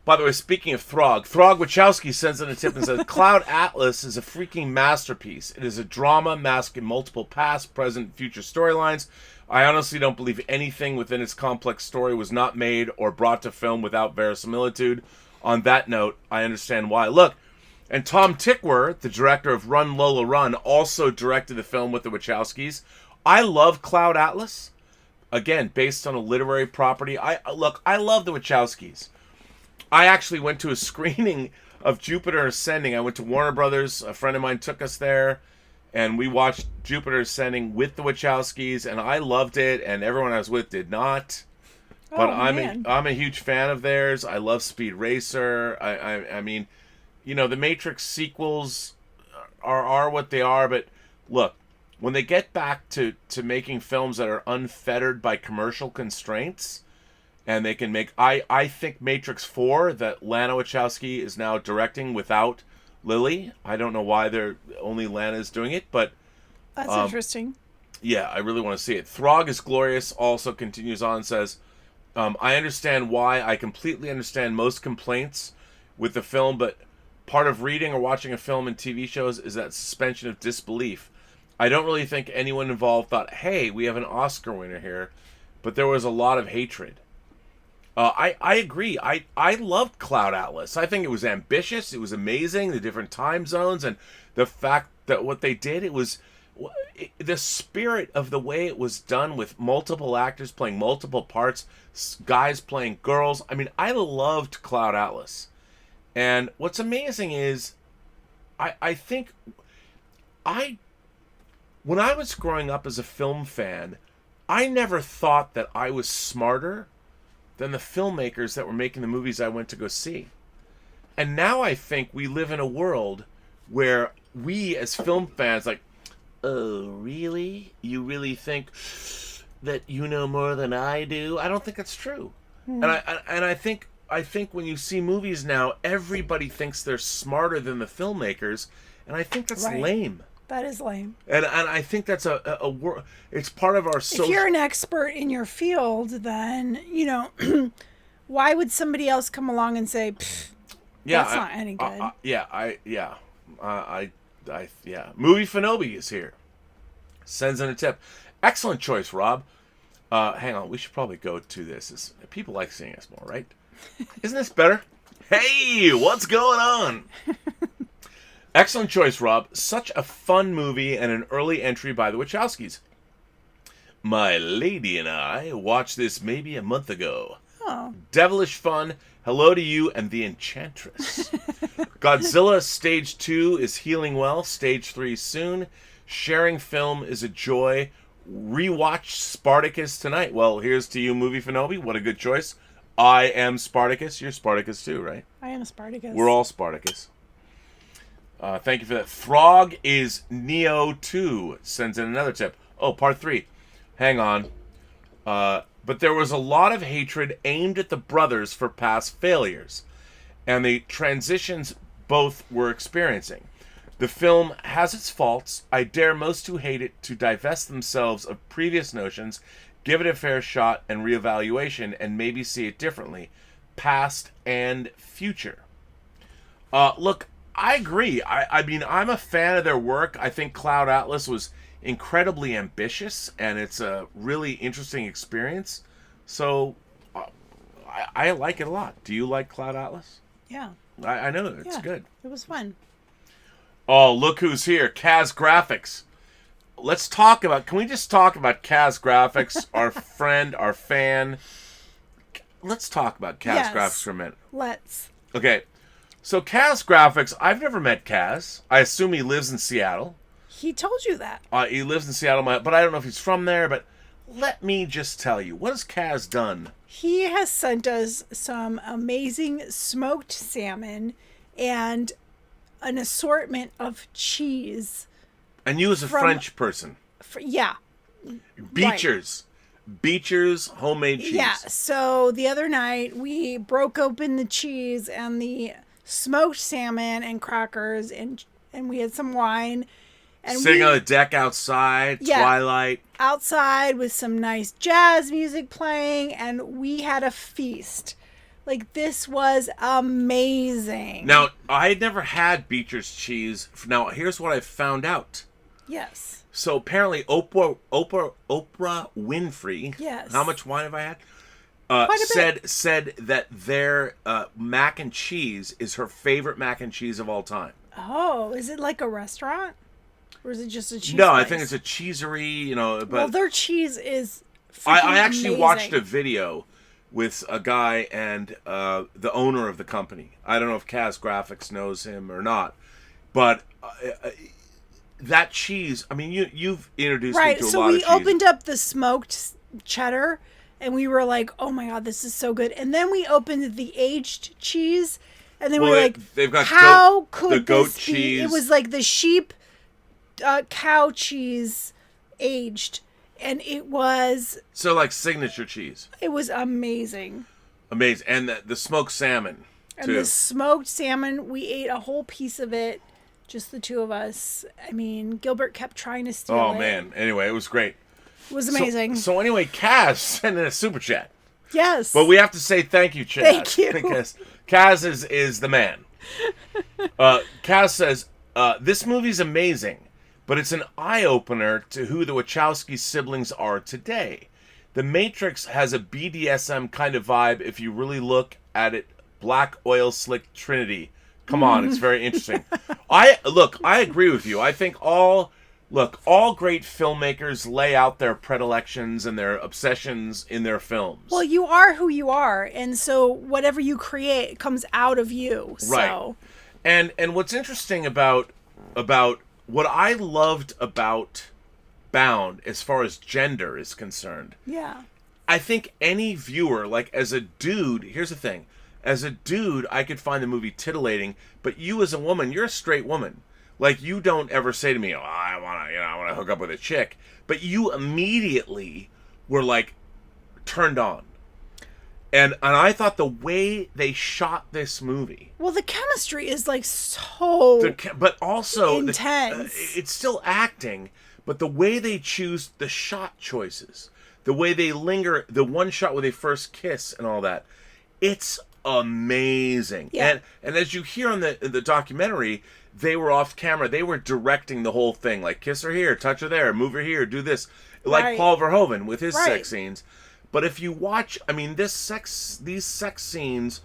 By the way, speaking of Throg Wachowski sends in a tip and says, Cloud Atlas is a freaking masterpiece. It is a drama masking multiple past, present, future storylines. I honestly don't believe anything within its complex story was not made or brought to film without verisimilitude. On that note, I understand why. Look, and Tom Tykwer, the director of Run Lola Run, also directed the film with the Wachowskis. I love Cloud Atlas. Again, based on a literary property. I love the Wachowskis. I actually went to a screening of Jupiter Ascending. I went to Warner Brothers. A friend of mine took us there, and we watched Jupiter Ascending with the Wachowskis, and I loved it, and everyone I was with did not. But I'm a huge fan of theirs. I love Speed Racer. I mean, you know, the Matrix sequels are what they are, but look, when they get back to making films that are unfettered by commercial constraints, and they can make... I think Matrix 4, that Lana Wachowski is now directing without Lily. I don't know why only Lana is doing it, but... That's interesting. Yeah, I really want to see it. Throg is Glorious also continues on and says, I understand why. I completely understand most complaints with the film, but part of reading or watching a film and TV shows is that suspension of disbelief. I don't really think anyone involved thought, hey, we have an Oscar winner here, but there was a lot of hatred. I agree. I loved Cloud Atlas. I think it was ambitious. It was amazing. The different time zones and the fact that what they did, the spirit of the way it was done with multiple actors playing multiple parts, guys playing girls. I mean, I loved Cloud Atlas. And what's amazing is I think when I was growing up as a film fan, I never thought that I was smarter than the filmmakers that were making the movies I went to go see. And now I think we live in a world where we as film fans, like, oh, really? You really think that you know more than I do? I don't think that's true. And I think when you see movies now, everybody thinks they're smarter than the filmmakers, and I think that's lame. That is lame. And I think that's it's part of our social... If you're an expert in your field, then, you know, why would somebody else come along and say, that's not any good? Movie Fanobi is here. Sends in a tip. Excellent choice, Rob. Hang on, we should probably go to this. People like seeing us more, right? Isn't this better? Hey, what's going on? Excellent choice, Rob. Such a fun movie and an early entry by the Wachowskis. My lady and I watched this maybe a month ago. Oh. Devilish fun. Hello to you and the Enchantress. Godzilla Stage 2 is healing well. Stage 3 soon. Sharing film is a joy. Rewatch Spartacus tonight. Well, here's to you, Movie Fanobi. What a good choice. I am Spartacus. You're Spartacus too, right? I am Spartacus. We're all Spartacus. Thank you for that. Throg is Neo 2. Sends in another tip. Oh, part 3. Hang on. But there was a lot of hatred aimed at the brothers for past failures, and the transitions both were experiencing. The film has its faults. I dare most who hate it to divest themselves of previous notions, give it a fair shot and reevaluation, and maybe see it differently, past and future. Look, I agree. I mean, I'm a fan of their work. I think Cloud Atlas was incredibly ambitious, and it's a really interesting experience. So, I like it a lot. Do you like Cloud Atlas? Yeah. I know, it's good. It was fun. Oh, look who's here. Kaz Graphics. let's talk about. Can we just talk about Kaz Graphics, our friend, our fan? Let's talk about Kaz Graphics for a minute. Let's. Okay, so Kaz Graphics. I've never met Kaz. I assume he lives in Seattle. He told you that. He lives in Seattle, but I don't know if he's from there. But let me just tell you, what has Kaz done? He has sent us some amazing smoked salmon and an assortment of cheese. And you as a French person. Yeah. Beecher's. Right. Beecher's homemade cheese. Yeah. So the other night we broke open the cheese and the smoked salmon and crackers and we had some wine. And sitting on the deck outside, twilight. Outside with some nice jazz music playing, and we had a feast. Like, this was amazing. Now, I had never had Beecher's cheese. Now, here's what I found out. Yes. So, apparently, Oprah Winfrey, yes. How much wine have I had? Said that their mac and cheese is her favorite mac and cheese of all time. Oh, is it like a restaurant? Or is it just a cheese No, place? I think it's a cheesery, But well, their cheese is I actually amazing. watched a video with a guy and the owner of the company. I don't know if Kaz Graphics knows him or not. But that cheese, I mean, you've introduced me to a lot of cheese. Right, so we opened up the smoked cheddar, and we were like, oh my God, this is so good. And then we opened the aged cheese, and then we were like, they've got how could the goat this cheese. be? It was like the sheep cow cheese aged, and it was so like signature cheese. It was amazing. And the smoked salmon and too. The smoked salmon, we ate a whole piece of it, just the two of us. I mean, Gilbert kept trying to steal it. Oh man, anyway, it was great. It was amazing. So anyway, Kaz sent in a super chat. Yes, but we have to say thank you, Chad. Thank you, because Kaz is the man. Kaz says this movie's amazing, but it's an eye-opener to who the Wachowskis siblings are today. The Matrix has a BDSM kind of vibe if you really look at it. Black oil slick Trinity. Come on, it's very interesting. I agree with you. I think all great filmmakers lay out their predilections and their obsessions in their films. Well, you are who you are, and so whatever you create comes out of you. Right. So. And what's interesting about what I loved about Bound as far as gender is concerned. Yeah. I think any viewer, like as a dude, here's the thing. As a dude, I could find the movie titillating, but you as a woman, you're a straight woman. Like, you don't ever say to me, oh, I want to hook up with a chick. But you immediately were, like, turned on. And I thought the way they shot this movie... Well, the chemistry is, like, so but also intense. It's still acting, but the way they choose the shot choices, the way they linger, the one shot where they first kiss and all that, it's amazing. Yeah. And as you hear on the documentary... They were off camera. They were directing the whole thing. Like, kiss her here, touch her there, move her here, do this. Like Paul Verhoeven with his sex scenes. But if you watch, I mean, these sex scenes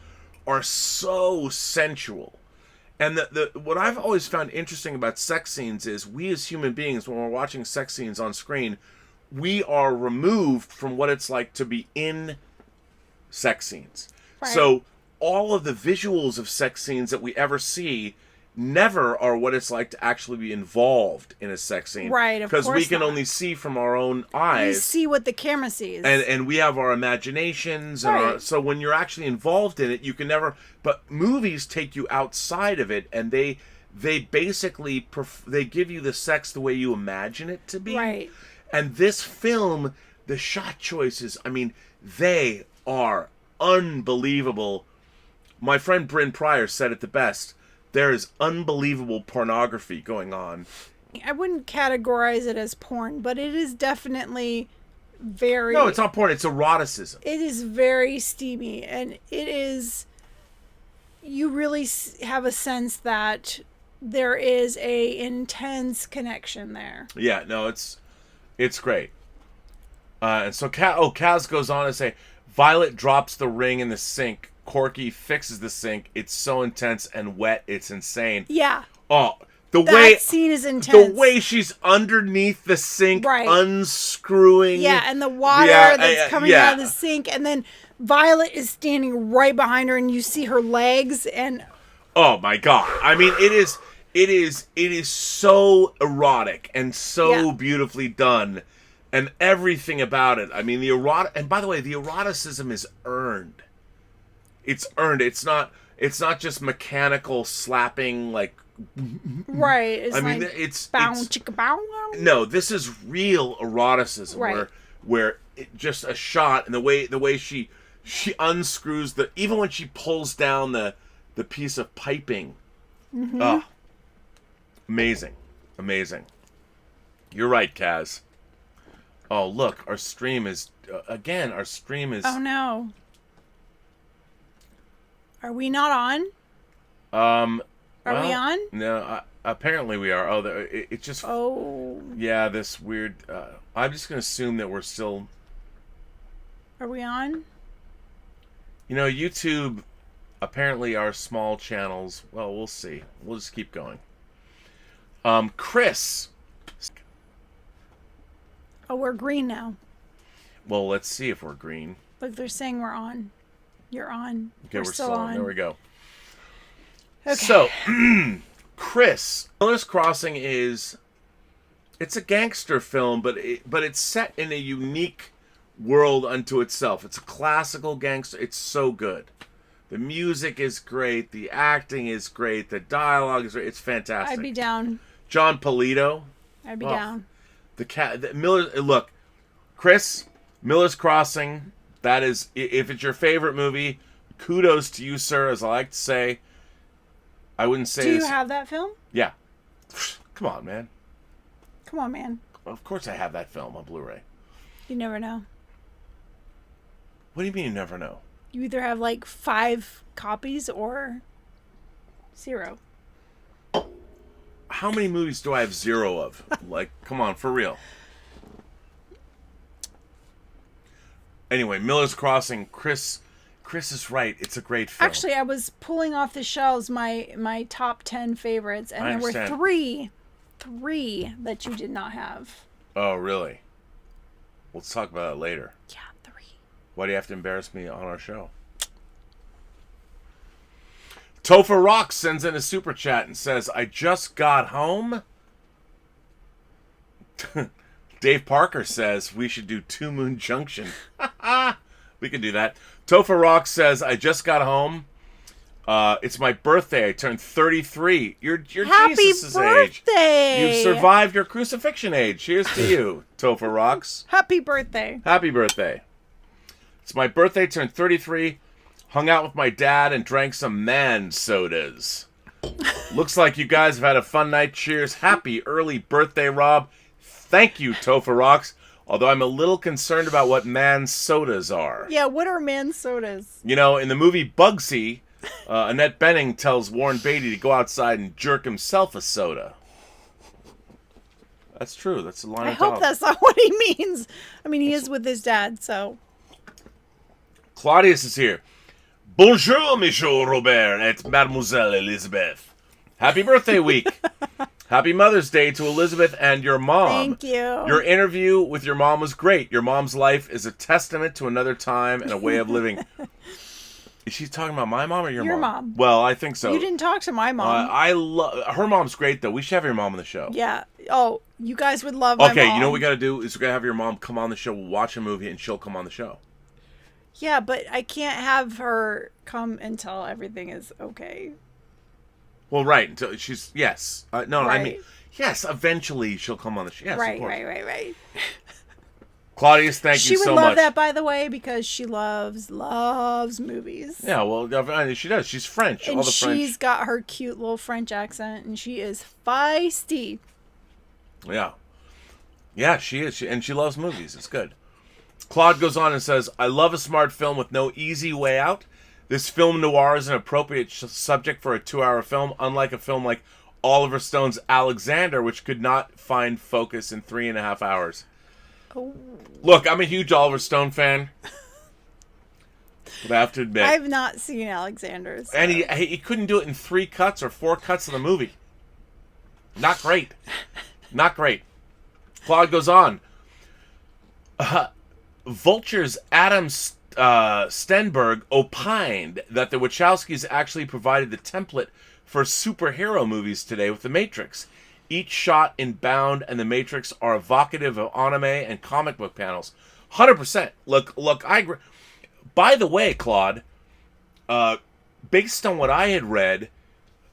are so sensual. And what I've always found interesting about sex scenes is we as human beings, when we're watching sex scenes on screen, we are removed from what it's like to be in sex scenes. Right. So all of the visuals of sex scenes that we ever see never are what it's like to actually be involved in a sex scene. Right, of course. Because we can only see from our own eyes. We see what the camera sees. And we have our imaginations. And so when you're actually involved in it, you can never... But movies take you outside of it, and they basically... they give you the sex the way you imagine it to be. Right. And this film, the shot choices, I mean, they are unbelievable. My friend Bryn Pryor said it the best. There is unbelievable pornography going on. I wouldn't categorize it as porn, but it is definitely very... No, it's not porn. It's eroticism. It is very steamy, and it is... You really have a sense that there is a intense connection there. Yeah, no, it's great. And so Kaz goes on to say, Violet drops the ring in the sink. Corky fixes the sink. It's so intense and wet, it's insane. Yeah. Oh, That scene is intense. The way she's underneath the sink, Right. unscrewing. Yeah, and the water that's coming out of the sink, and then Violet is standing right behind her, and you see her legs, and oh my God! I mean, it is so erotic and so beautifully done, and everything about it. I mean, and by the way, the eroticism is earned. It's earned. It's not just mechanical slapping like. Right. It's it's bow chicka bow. No, this is real eroticism, right. where just a shot and the way she unscrews even when she pulls down the piece of piping. Mm-hmm. Oh, amazing. You're right, Kaz. Oh, look, our stream is again. Our stream is. Oh no. Are we not on? Are we on? No, apparently we are. Oh, it just. Oh. Yeah, this weird. I'm just gonna assume that we're still. Are we on? You know, YouTube. Apparently, our small channels. Well, we'll see. We'll just keep going. Chris. Oh, we're green now. Well, let's see if we're green. Look, they're saying we're on. You're on. Okay, we're still on. There we go. Okay. So, Chris, Miller's Crossing it's a gangster film, but it's set in a unique world unto itself. It's a classical gangster. It's so good. The music is great. The acting is great. The dialogue is great. It's fantastic. I'd be down. John Polito. I'd be down. Look, Chris, Miller's Crossing. That is, if it's your favorite movie, kudos to you, sir. As I like to say. I wouldn't say. Do you have that film? Yeah. Come on, man. Come on, man. Of course I have that film on Blu-ray. You never know. What do you mean you never know? You either have like 5 copies or 0. How many movies do I have 0 of? Like, come on, for real. Anyway, Miller's Crossing, Chris is right. It's a great film. Actually, I was pulling off the shelves my top 10 favorites, and there were three that you did not have. Oh, really? Let's talk about it later. Yeah, 3. Why do you have to embarrass me on our show? Topher Rock sends in a super chat and says, I just got home. Dave Parker says we should do Two Moon Junction. We can do that. Topher Rock says, I just got home. It's my birthday. I turned 33. You're Jesus' age. You've survived your crucifixion age. Here's to you, Topher Rocks. Happy birthday. Happy birthday. It's my birthday, turned 33. Hung out with my dad and drank some man sodas. Looks like you guys have had a fun night. Cheers. Happy early birthday, Rob. Thank you, Topher Rocks. Although I'm a little concerned about what man sodas are. Yeah, what are man sodas? You know, in the movie Bugsy, Annette Bening tells Warren Beatty to go outside and jerk himself a soda. That's true. That's the line. I hope that's not what he means. I mean, he is with his dad, so. Claudius is here. Bonjour, Monsieur Robert et Mademoiselle Elizabeth. Happy birthday week. Happy Mother's Day to Elizabeth and your mom. Thank you. Your interview with your mom was great. Your mom's life is a testament to another time and a way of living. Is she talking about my mom or your mom? Your mom. Well, I think so. You didn't talk to my mom. I love her mom's great though. We should have your mom on the show. Yeah. Oh, you guys would love my mom. Okay, you know what we got to do is we're gonna have your mom come on the show. We'll watch a movie and she'll come on the show. Yeah, but I can't have her come until everything is okay. Well, right. Until she's yes. No, right. I mean yes. Eventually, she'll come on the show. Yes, right, of course. right. Claudius, thank you so much. She would love that, by the way, because she loves movies. Yeah, well, she does. She's French. And all the French. She's got her cute little French accent, and she is feisty. Yeah. Yeah, she is. And she loves movies. It's good. Claude goes on and says, I love a smart film with no easy way out. This film noir is an appropriate subject for a 2-hour film, unlike a film like Oliver Stone's Alexander, which could not find focus in 3.5 hours. Oh. Look, I'm a huge Oliver Stone fan. But I have to admit. I've not seen Alexander. So. And he couldn't do it in 3 cuts or 4 cuts of the movie. Not great. Not great. Claude goes on. Vulture's Adam Stenberg opined that the Wachowskis actually provided the template for superhero movies today with The Matrix. Each shot in Bound and The Matrix are evocative of anime and comic book panels. 100%. Look, I agree. By the way, Claude, based on what I had read,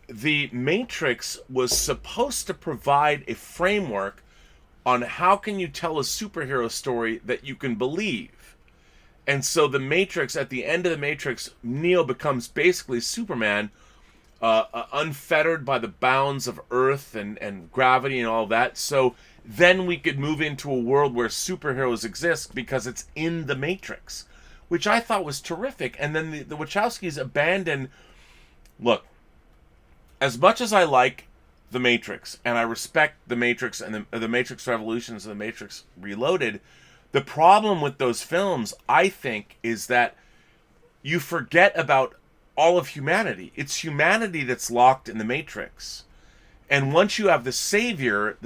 The Matrix was supposed to provide a framework on how can you tell a superhero story that you can believe. And so The Matrix, at the end of The Matrix, Neo becomes basically Superman, unfettered by the bounds of Earth and gravity and all that. So then we could move into a world where superheroes exist because it's in The Matrix, which I thought was terrific. And then the Wachowskis abandoned... Look, as much as I like The Matrix, and I respect The Matrix and the Matrix Revolutions and The Matrix Reloaded, the problem with those films, I think, is that you forget about all of humanity. It's humanity that's locked in The Matrix. And once you have the Savior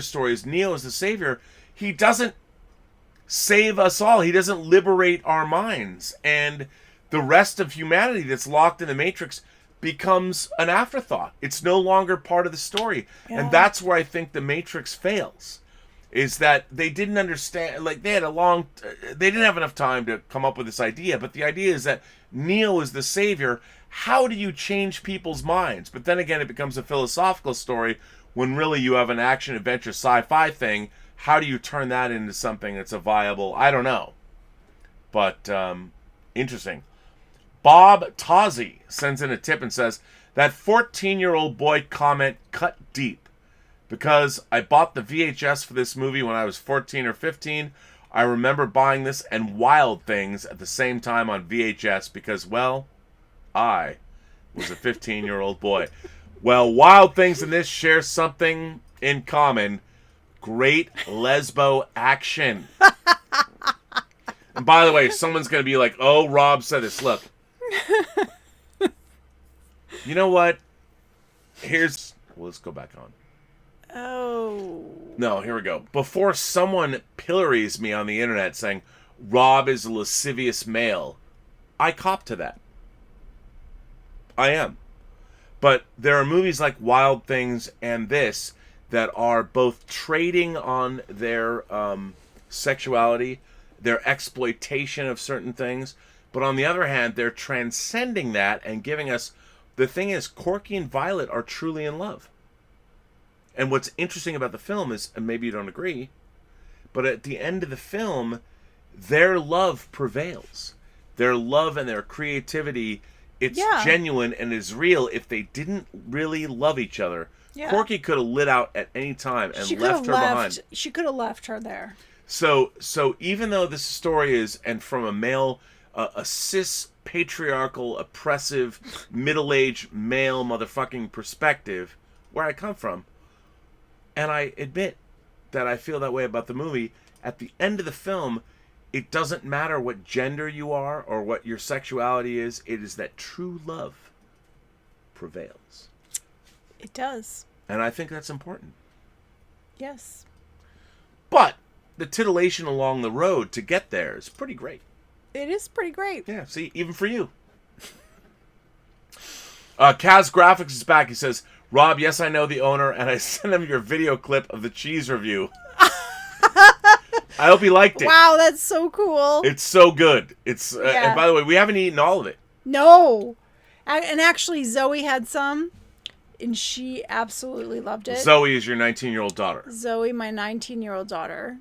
story is Neo as the Savior, he doesn't save us all. He doesn't liberate our minds. And the rest of humanity that's locked in The Matrix becomes an afterthought. It's no longer part of the story. Yeah. And that's where I think The Matrix fails. Is that they didn't understand, like they didn't have enough time to come up with this idea, but the idea is that Neo is the savior. How do you change people's minds? But then again, it becomes a philosophical story when really you have an action, adventure, sci-fi thing. How do you turn that into something that's a viable, I don't know. But, interesting. Bob Tozzi sends in a tip and says, that 14-year-old boy comment cut deep. Because I bought the VHS for this movie when I was 14 or 15, I remember buying this and Wild Things at the same time on VHS because, well, I was a 15-year-old boy. Well, Wild Things and this share something in common. Great lesbo action. And by the way, someone's going to be like, oh, Rob said this. Look. You know what? Let's go back on. Oh. No, here we go. Before someone pillories me on the internet saying, Rob is a lascivious male, I cop to that. I am. But there are movies like Wild Things and this that are both trading on their sexuality, their exploitation of certain things, but on the other hand, they're transcending that and giving us... The thing is, Corky and Violet are truly in love. And what's interesting about the film is, and maybe you don't agree, but at the end of the film, their love prevails. Their love and their creativity, it's genuine and is real. If they didn't really love each other, Corky could have lit out at any time and left her behind. She could have left her there. So even though this story is, and from a male, a cis, patriarchal, oppressive, middle-aged male motherfucking perspective, where I come from, and I admit that I feel that way about the movie. At the end of the film, it doesn't matter what gender you are or what your sexuality is. It is that true love prevails. It does. And I think that's important. Yes. But the titillation along the road to get there is pretty great. It is pretty great. Yeah, see, even for you. Kaz Graphics is back. He says, Rob, yes, I know the owner, and I sent him your video clip of the cheese review. I hope he liked it. Wow, that's so cool. It's so good. It's and by the way, we haven't eaten all of it. No. And actually, Zoe had some, and she absolutely loved it. Zoe is your 19-year-old daughter. Zoe, my 19-year-old daughter.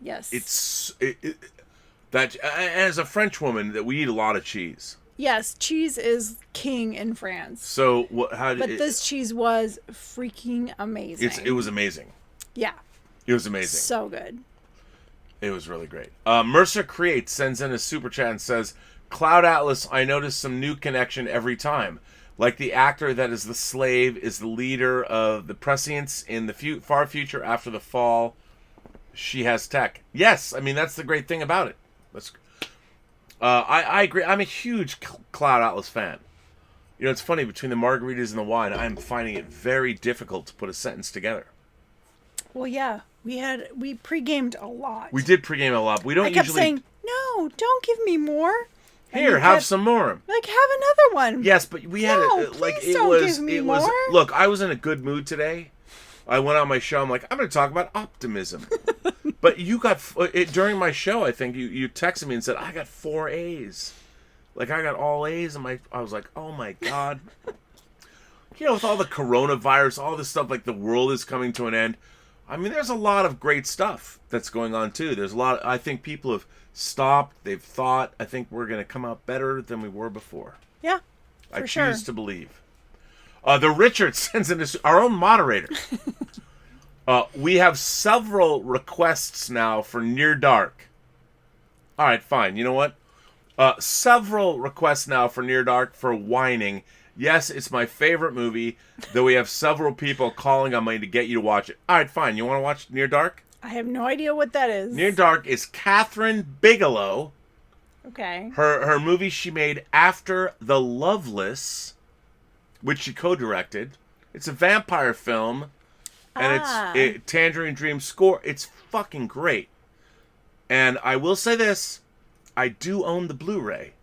Yes. That as a French woman, that we eat a lot of cheese. Yes, cheese is king in France. So this cheese was freaking amazing. It was amazing. Yeah. It was amazing. So good. It was really great. Mercer Creates sends in a super chat and says, Cloud Atlas, I notice some new connection every time. Like the actor that is the slave is the leader of the prescience in the far future after the fall. She has tech. Yes, I mean, that's the great thing about it. I agree. I'm a huge Cloud Atlas fan. You know, it's funny, between the margaritas and the wine, I'm finding it very difficult to put a sentence together. Well, yeah, we pre-gamed a lot. We did pregame a lot. We don't I kept usually... saying, no, don't give me more. And Here, you have kept, some more. Like, have another one. Yes, but we had No, it like please it don't was give me it was more. look, I was in a good mood today. I went on my show. I'm like, I'm going to talk about optimism. But you got during my show, I think you texted me and said I got 4 A's. Like I got all A's and I was like, "Oh my god." You know, with all the coronavirus, all this stuff, like the world is coming to an end. I mean, there's a lot of great stuff that's going on too. There's a lot. I think people have stopped. They've thought. I think we're going to come out better than we were before. Yeah, I for choose sure. to believe. The Richard sends in our own moderator. We have several requests now for Near Dark. All right, fine. You know what? Several requests now for Near Dark for WINEning. Yes, it's my favorite movie, though we have several people calling on me to get you to watch it. All right, fine. You want to watch Near Dark? I have no idea what that is. Near Dark is Catherine Bigelow. Okay. Her movie she made after The Loveless, which she co-directed. It's a vampire film, and it's Tangerine Dream score. It's fucking great. And I will say this, I do own the Blu-ray.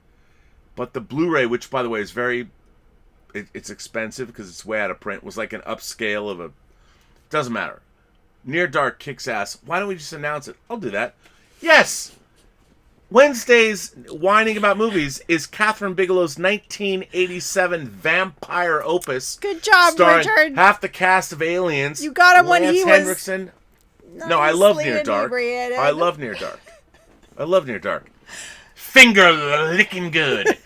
But the Blu-ray, which by the way is very... It's expensive because it's way out of print, was like an upscale of a... Doesn't matter. Near Dark kicks ass. Why don't we just announce it? I'll do that. Yes! Wednesday's WINEing About Movies is Catherine Bigelow's 1987 vampire opus. Good job, starring Richard. half the cast of Aliens. You got him when Lance he was Henriksen. No, I love nicely Near Dark. inebriated. I love Near Dark. I love Near Dark. Finger licking good.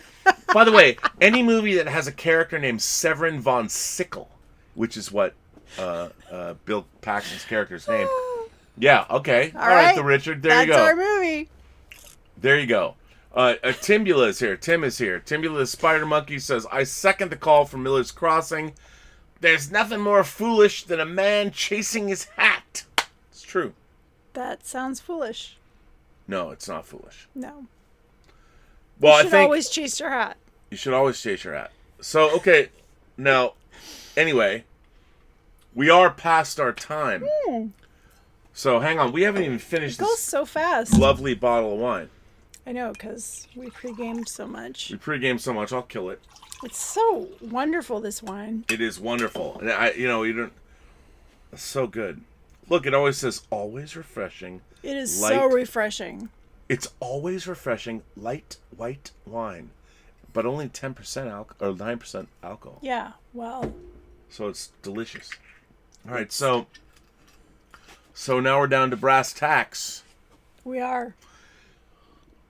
By the way, any movie that has a character named Severin von Sickle, which is what Bill Paxton's character's name. Yeah, okay. All right, the Richard. There you go. That's our movie. There you go. Timbula is here. Tim is here. Timbula the Spider Monkey says, I second the call from Miller's Crossing. There's nothing more foolish than a man chasing his hat. It's true. That sounds foolish. No, it's not foolish. No. Well, You should always chase your hat. You should always chase your hat. So, okay. Now, anyway, we are past our time. So, hang on. We haven't even finished It goes this so fast. lovely bottle of wine. I know, because we pre-gamed so much. We pre-gamed so much, I'll kill it. It's so wonderful, this wine. It is wonderful. And you don't... It's so good. Look, it always says, always refreshing. It is light. so refreshing. It's always refreshing, light white wine. But only 10% alcohol, or 9% alcohol. Yeah, well. So it's delicious. All right, so now we're down to brass tacks. We are.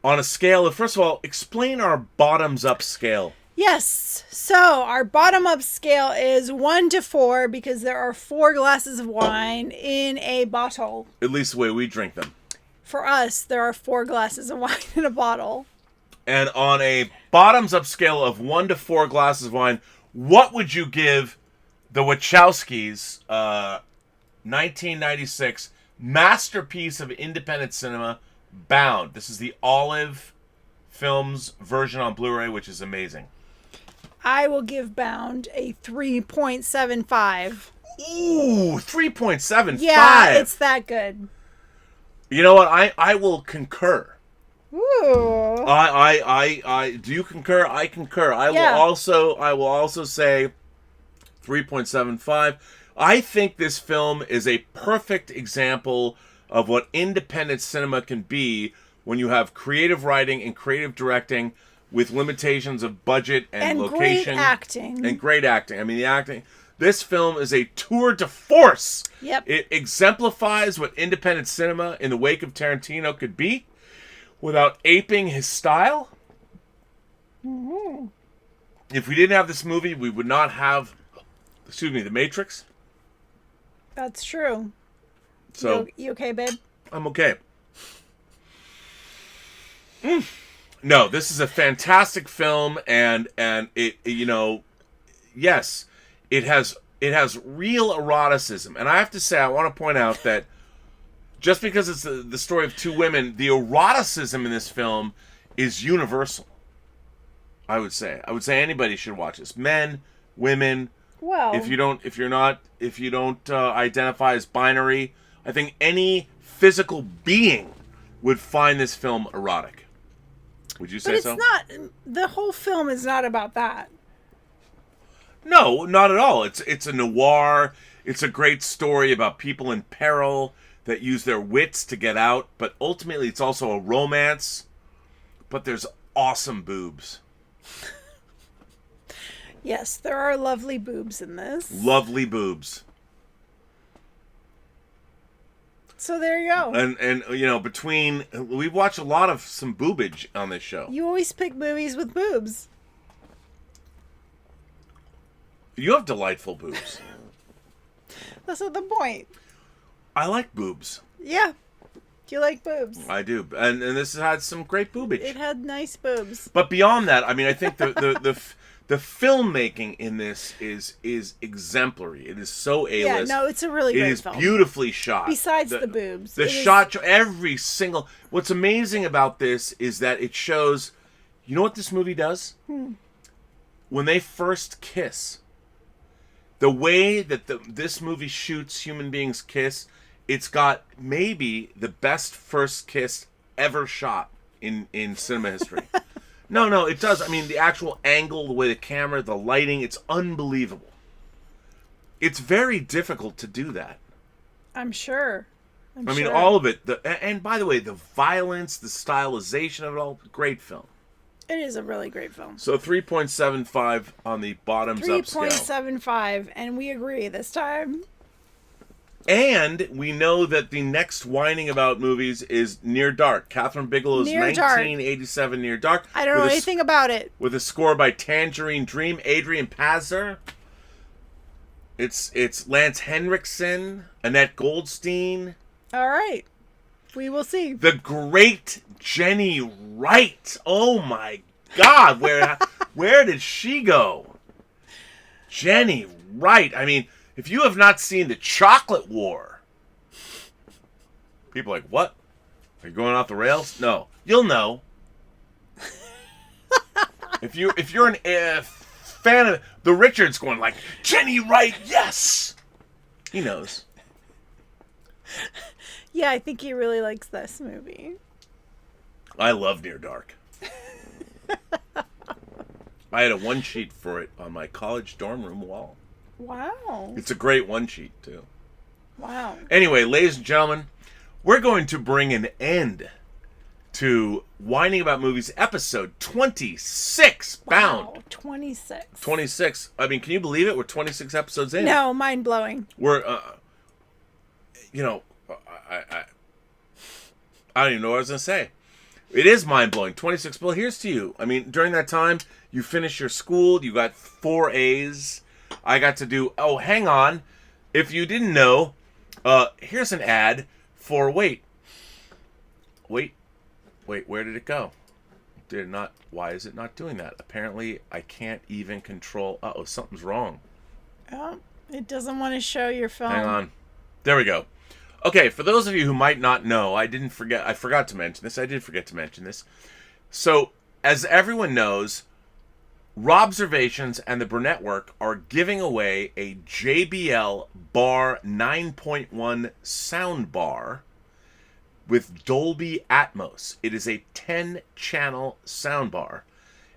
On a scale of, first of all, explain our bottoms-up scale. Yes. So our bottom-up scale is 1 to 4 because there are 4 glasses of wine in a bottle. At least the way we drink them. For us, there are 4 glasses of wine in a bottle. And on a bottoms-up scale of 1 to 4 glasses of wine, what would you give the Wachowskis' 1996 masterpiece of independent cinema, Bound? This is the Olive Films version on Blu-ray, which is amazing. I will give Bound a 3.75. Ooh, 3.75. Yeah, it's that good. You know what? I will concur. Ooh. I do you concur? I concur. I will also say 3.75. I think this film is a perfect example of what independent cinema can be when you have creative writing and creative directing with limitations of budget and location. Great acting. And great acting. I mean, the acting. This film is a tour de force. Yep. It exemplifies what independent cinema in the wake of Tarantino could be without aping his style. Mm-hmm. If we didn't have this movie, we would not have, The Matrix. That's true. So you okay, babe? I'm okay. No, this is a fantastic film, and it yes, it has real eroticism, and I have to say, I want to point out that just because it's the story of two women, the eroticism in this film is universal. I would say anybody should watch this. Men, women. Well, If you don't identify as binary, I think any physical being would find this film erotic. Would you say but it's so? not. The whole film is not about that. No, not at all. It's a noir. It's a great story about people in peril that use their wits to get out. But ultimately, it's also a romance. But there's awesome boobs. Yes, there are lovely boobs in this. Lovely boobs. So there you go. And you know, we've watched a lot of some boobage on this show. You always pick movies with boobs. You have delightful boobs. That's not the point. I like boobs. Yeah. You like boobs. I do. And this had some great boobage. It had nice boobs. But beyond that, I mean, I think the filmmaking in this is exemplary. It is so A-list. Yeah, no, it's a really great film. It is beautifully shot. Besides the boobs. The shot, every single... What's amazing about this is that it shows... You know what this movie does? When they first kiss, the way that this movie shoots human beings kiss, it's got maybe the best first kiss ever shot in cinema history. No, it does. I mean, the actual angle, the way the camera, the lighting, it's unbelievable. It's very difficult to do that. I'm sure. I mean, all of it. And by the way, the violence, the stylization of it all, great film. It is a really great film. So 3.75 on the bottoms up scale. 3.75, and we agree this time. And we know that the next whining about movies is Near Dark. Catherine Bigelow's Near 1987 Near Dark. I don't know anything about it. With a score by Tangerine Dream, Adrian Pazer. It's Lance Henriksen, Annette Goldstein. All right. We will see. The great Jenny Wright. Oh my God, where did she go? Jenny Wright. I mean, if you have not seen The Chocolate War, people are like, what? Are you going off the rails? No, you'll know. if you're a fan of the Richards, going like Jenny Wright, yes, he knows. Yeah, I think he really likes this movie. I love Near Dark. I had a one sheet for it on my college dorm room wall. Wow. It's a great one sheet, too. Wow. Anyway, ladies and gentlemen, we're going to bring an end to Whining About Movies episode 26. Bound. Wow, 26. 26. I mean, can you believe it? We're 26 episodes in. No, mind-blowing. We're, I don't even know what I was going to say. It is mind-blowing. 26. Well, here's to you. I mean, during that time, you finished your school. You got 4 A's. I got to do... Oh, hang on. If you didn't know, here's an ad for... Wait, where did it go? Did it not... Why is it not doing that? Apparently, I can't even control... Uh-oh, something's wrong. Oh, it doesn't want to show your film. Hang on. There we go. Okay, for those of you who might not know, I forgot to mention this. I did forget to mention this. So, as everyone knows, Robservations and the Burnettwork are giving away a JBL Bar 9.1 soundbar with Dolby Atmos. It is a 10-channel soundbar.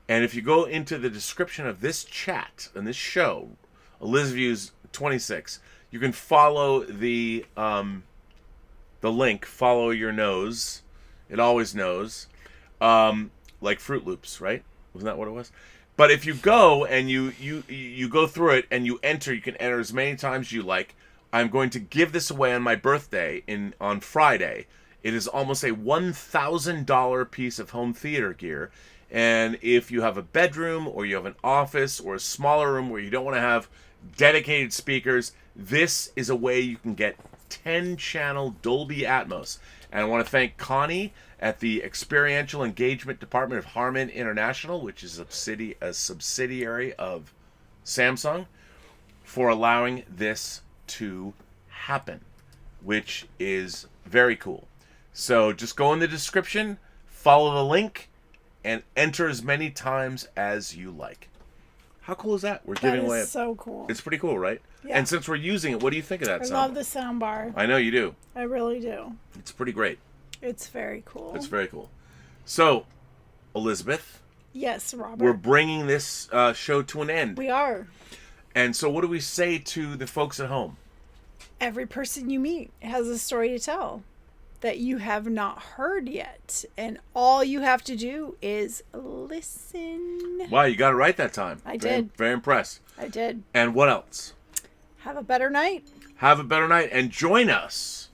And if you go into the description of this chat and this show, ElizViews 26, you can follow the link, follow your nose. It always knows. Like Fruit Loops, right? Wasn't that what it was? But if you go and you go through it and you can enter as many times as you like. I'm going to give this away on my birthday on Friday. It is almost a $1,000 piece of home theater gear. And if you have a bedroom or you have an office or a smaller room where you don't want to have dedicated speakers, this is a way you can get 10-channel Dolby Atmos. And I want to thank Connie at the Experiential Engagement Department of Harman International, which is a subsidiary of Samsung, for allowing this to happen, which is very cool. So just go in the description, follow the link, and enter as many times as you like. How cool is that? We're That giving is away. so cool. It's pretty cool, right? Yeah. And since we're using it, what do you think of that I sound? love the sound bar. I know you do. I really do. It's pretty great. It's very cool. It's very cool. So, Elizabeth, Yes, Robert. we're bringing this show to an end. We are. And so what do we say to the folks at home? Every person you meet has a story to tell that you have not heard yet. And all you have to do is listen. Wow, you got it right that time. I did. Very impressed. I did. And what else? Have a better night. Have a better night and join us,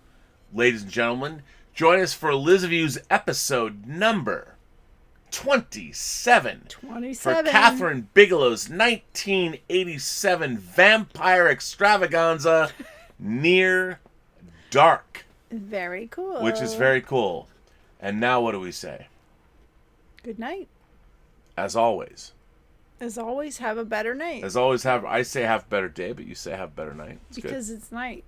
ladies and gentlemen. Join us for Elizabeth's episode number 27. 27. For Catherine Bigelow's 1987 vampire extravaganza, Near Dark. Very cool. Which is very cool. And now what do we say? Good night. As always. As always, have a better night. As always, I say have a better day, but you say have a better night. It's because good. It's night.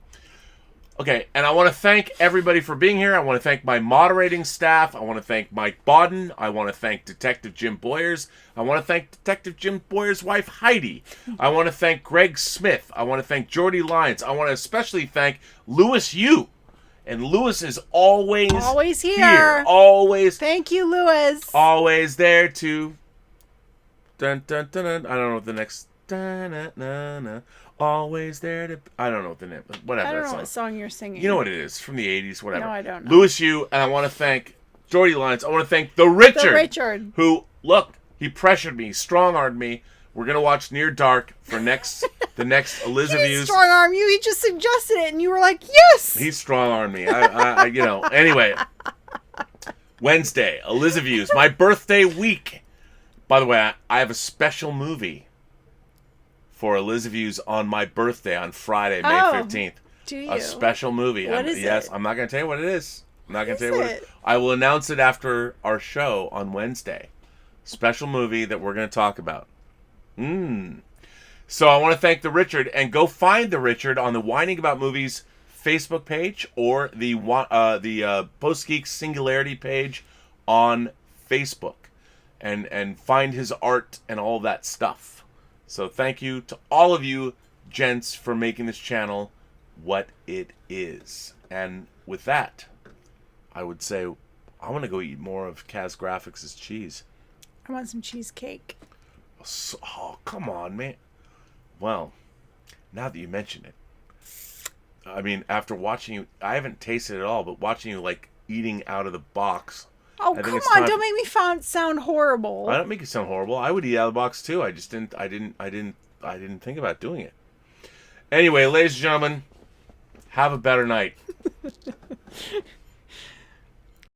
Okay, and I want to thank everybody for being here. I want to thank my moderating staff. I want to thank Mike Bodden. I want to thank Detective Jim Boyers. I want to thank Detective Jim Boyers' wife, Heidi. I want to thank Greg Smith. I want to thank Jordy Lyons. I want to especially thank Louis Yu. And Louis is always here. Always. Thank you, Louis. Always there to... Dun, dun, dun, dun. I don't know what the next... Dun, dun, dun, dun. Always there to... I don't know what the name... Whatever. I don't that know song. what song you're singing. You know what it is. From the 80s, whatever. No, I don't know. Louis Yu, and I want to thank Jordy Lyons. I want to thank the Richard. Who, look, he pressured me, strong-armed me. We're going to watch Near Dark for the next Elizabeth's. He didn't strong-arm you. He just suggested it, and you were like, yes! He strong-armed me. Anyway. Wednesday, Elizabeth's, my birthday week. By the way, I have a special movie for Elizabeth's on my birthday on Friday, May 15th. Do you? A special movie. What is it? Yes, I'm not going to tell you what it is. I'm not going to tell you what it it is. I will announce it after our show on Wednesday. Special movie that we're going to talk about. So I want to thank the Richard, and go find the Richard on the WINEning About Movies Facebook page or the Post-Geek Singularity page on Facebook, and find his art and all that stuff. So thank you to all of you gents for making this channel what it is. And with that, I would say I want to go eat more of Kaz Graphics' cheese. I want some cheesecake. Oh, come on, man. Well, now that you mention it, I mean, after watching you, I haven't tasted it at all, but watching you like eating out of the box. Oh, come on! Don't make me sound horrible. I don't make it sound horrible. I would eat out of the box too. I just didn't. I didn't think about doing it. Anyway, ladies and gentlemen, have a better night.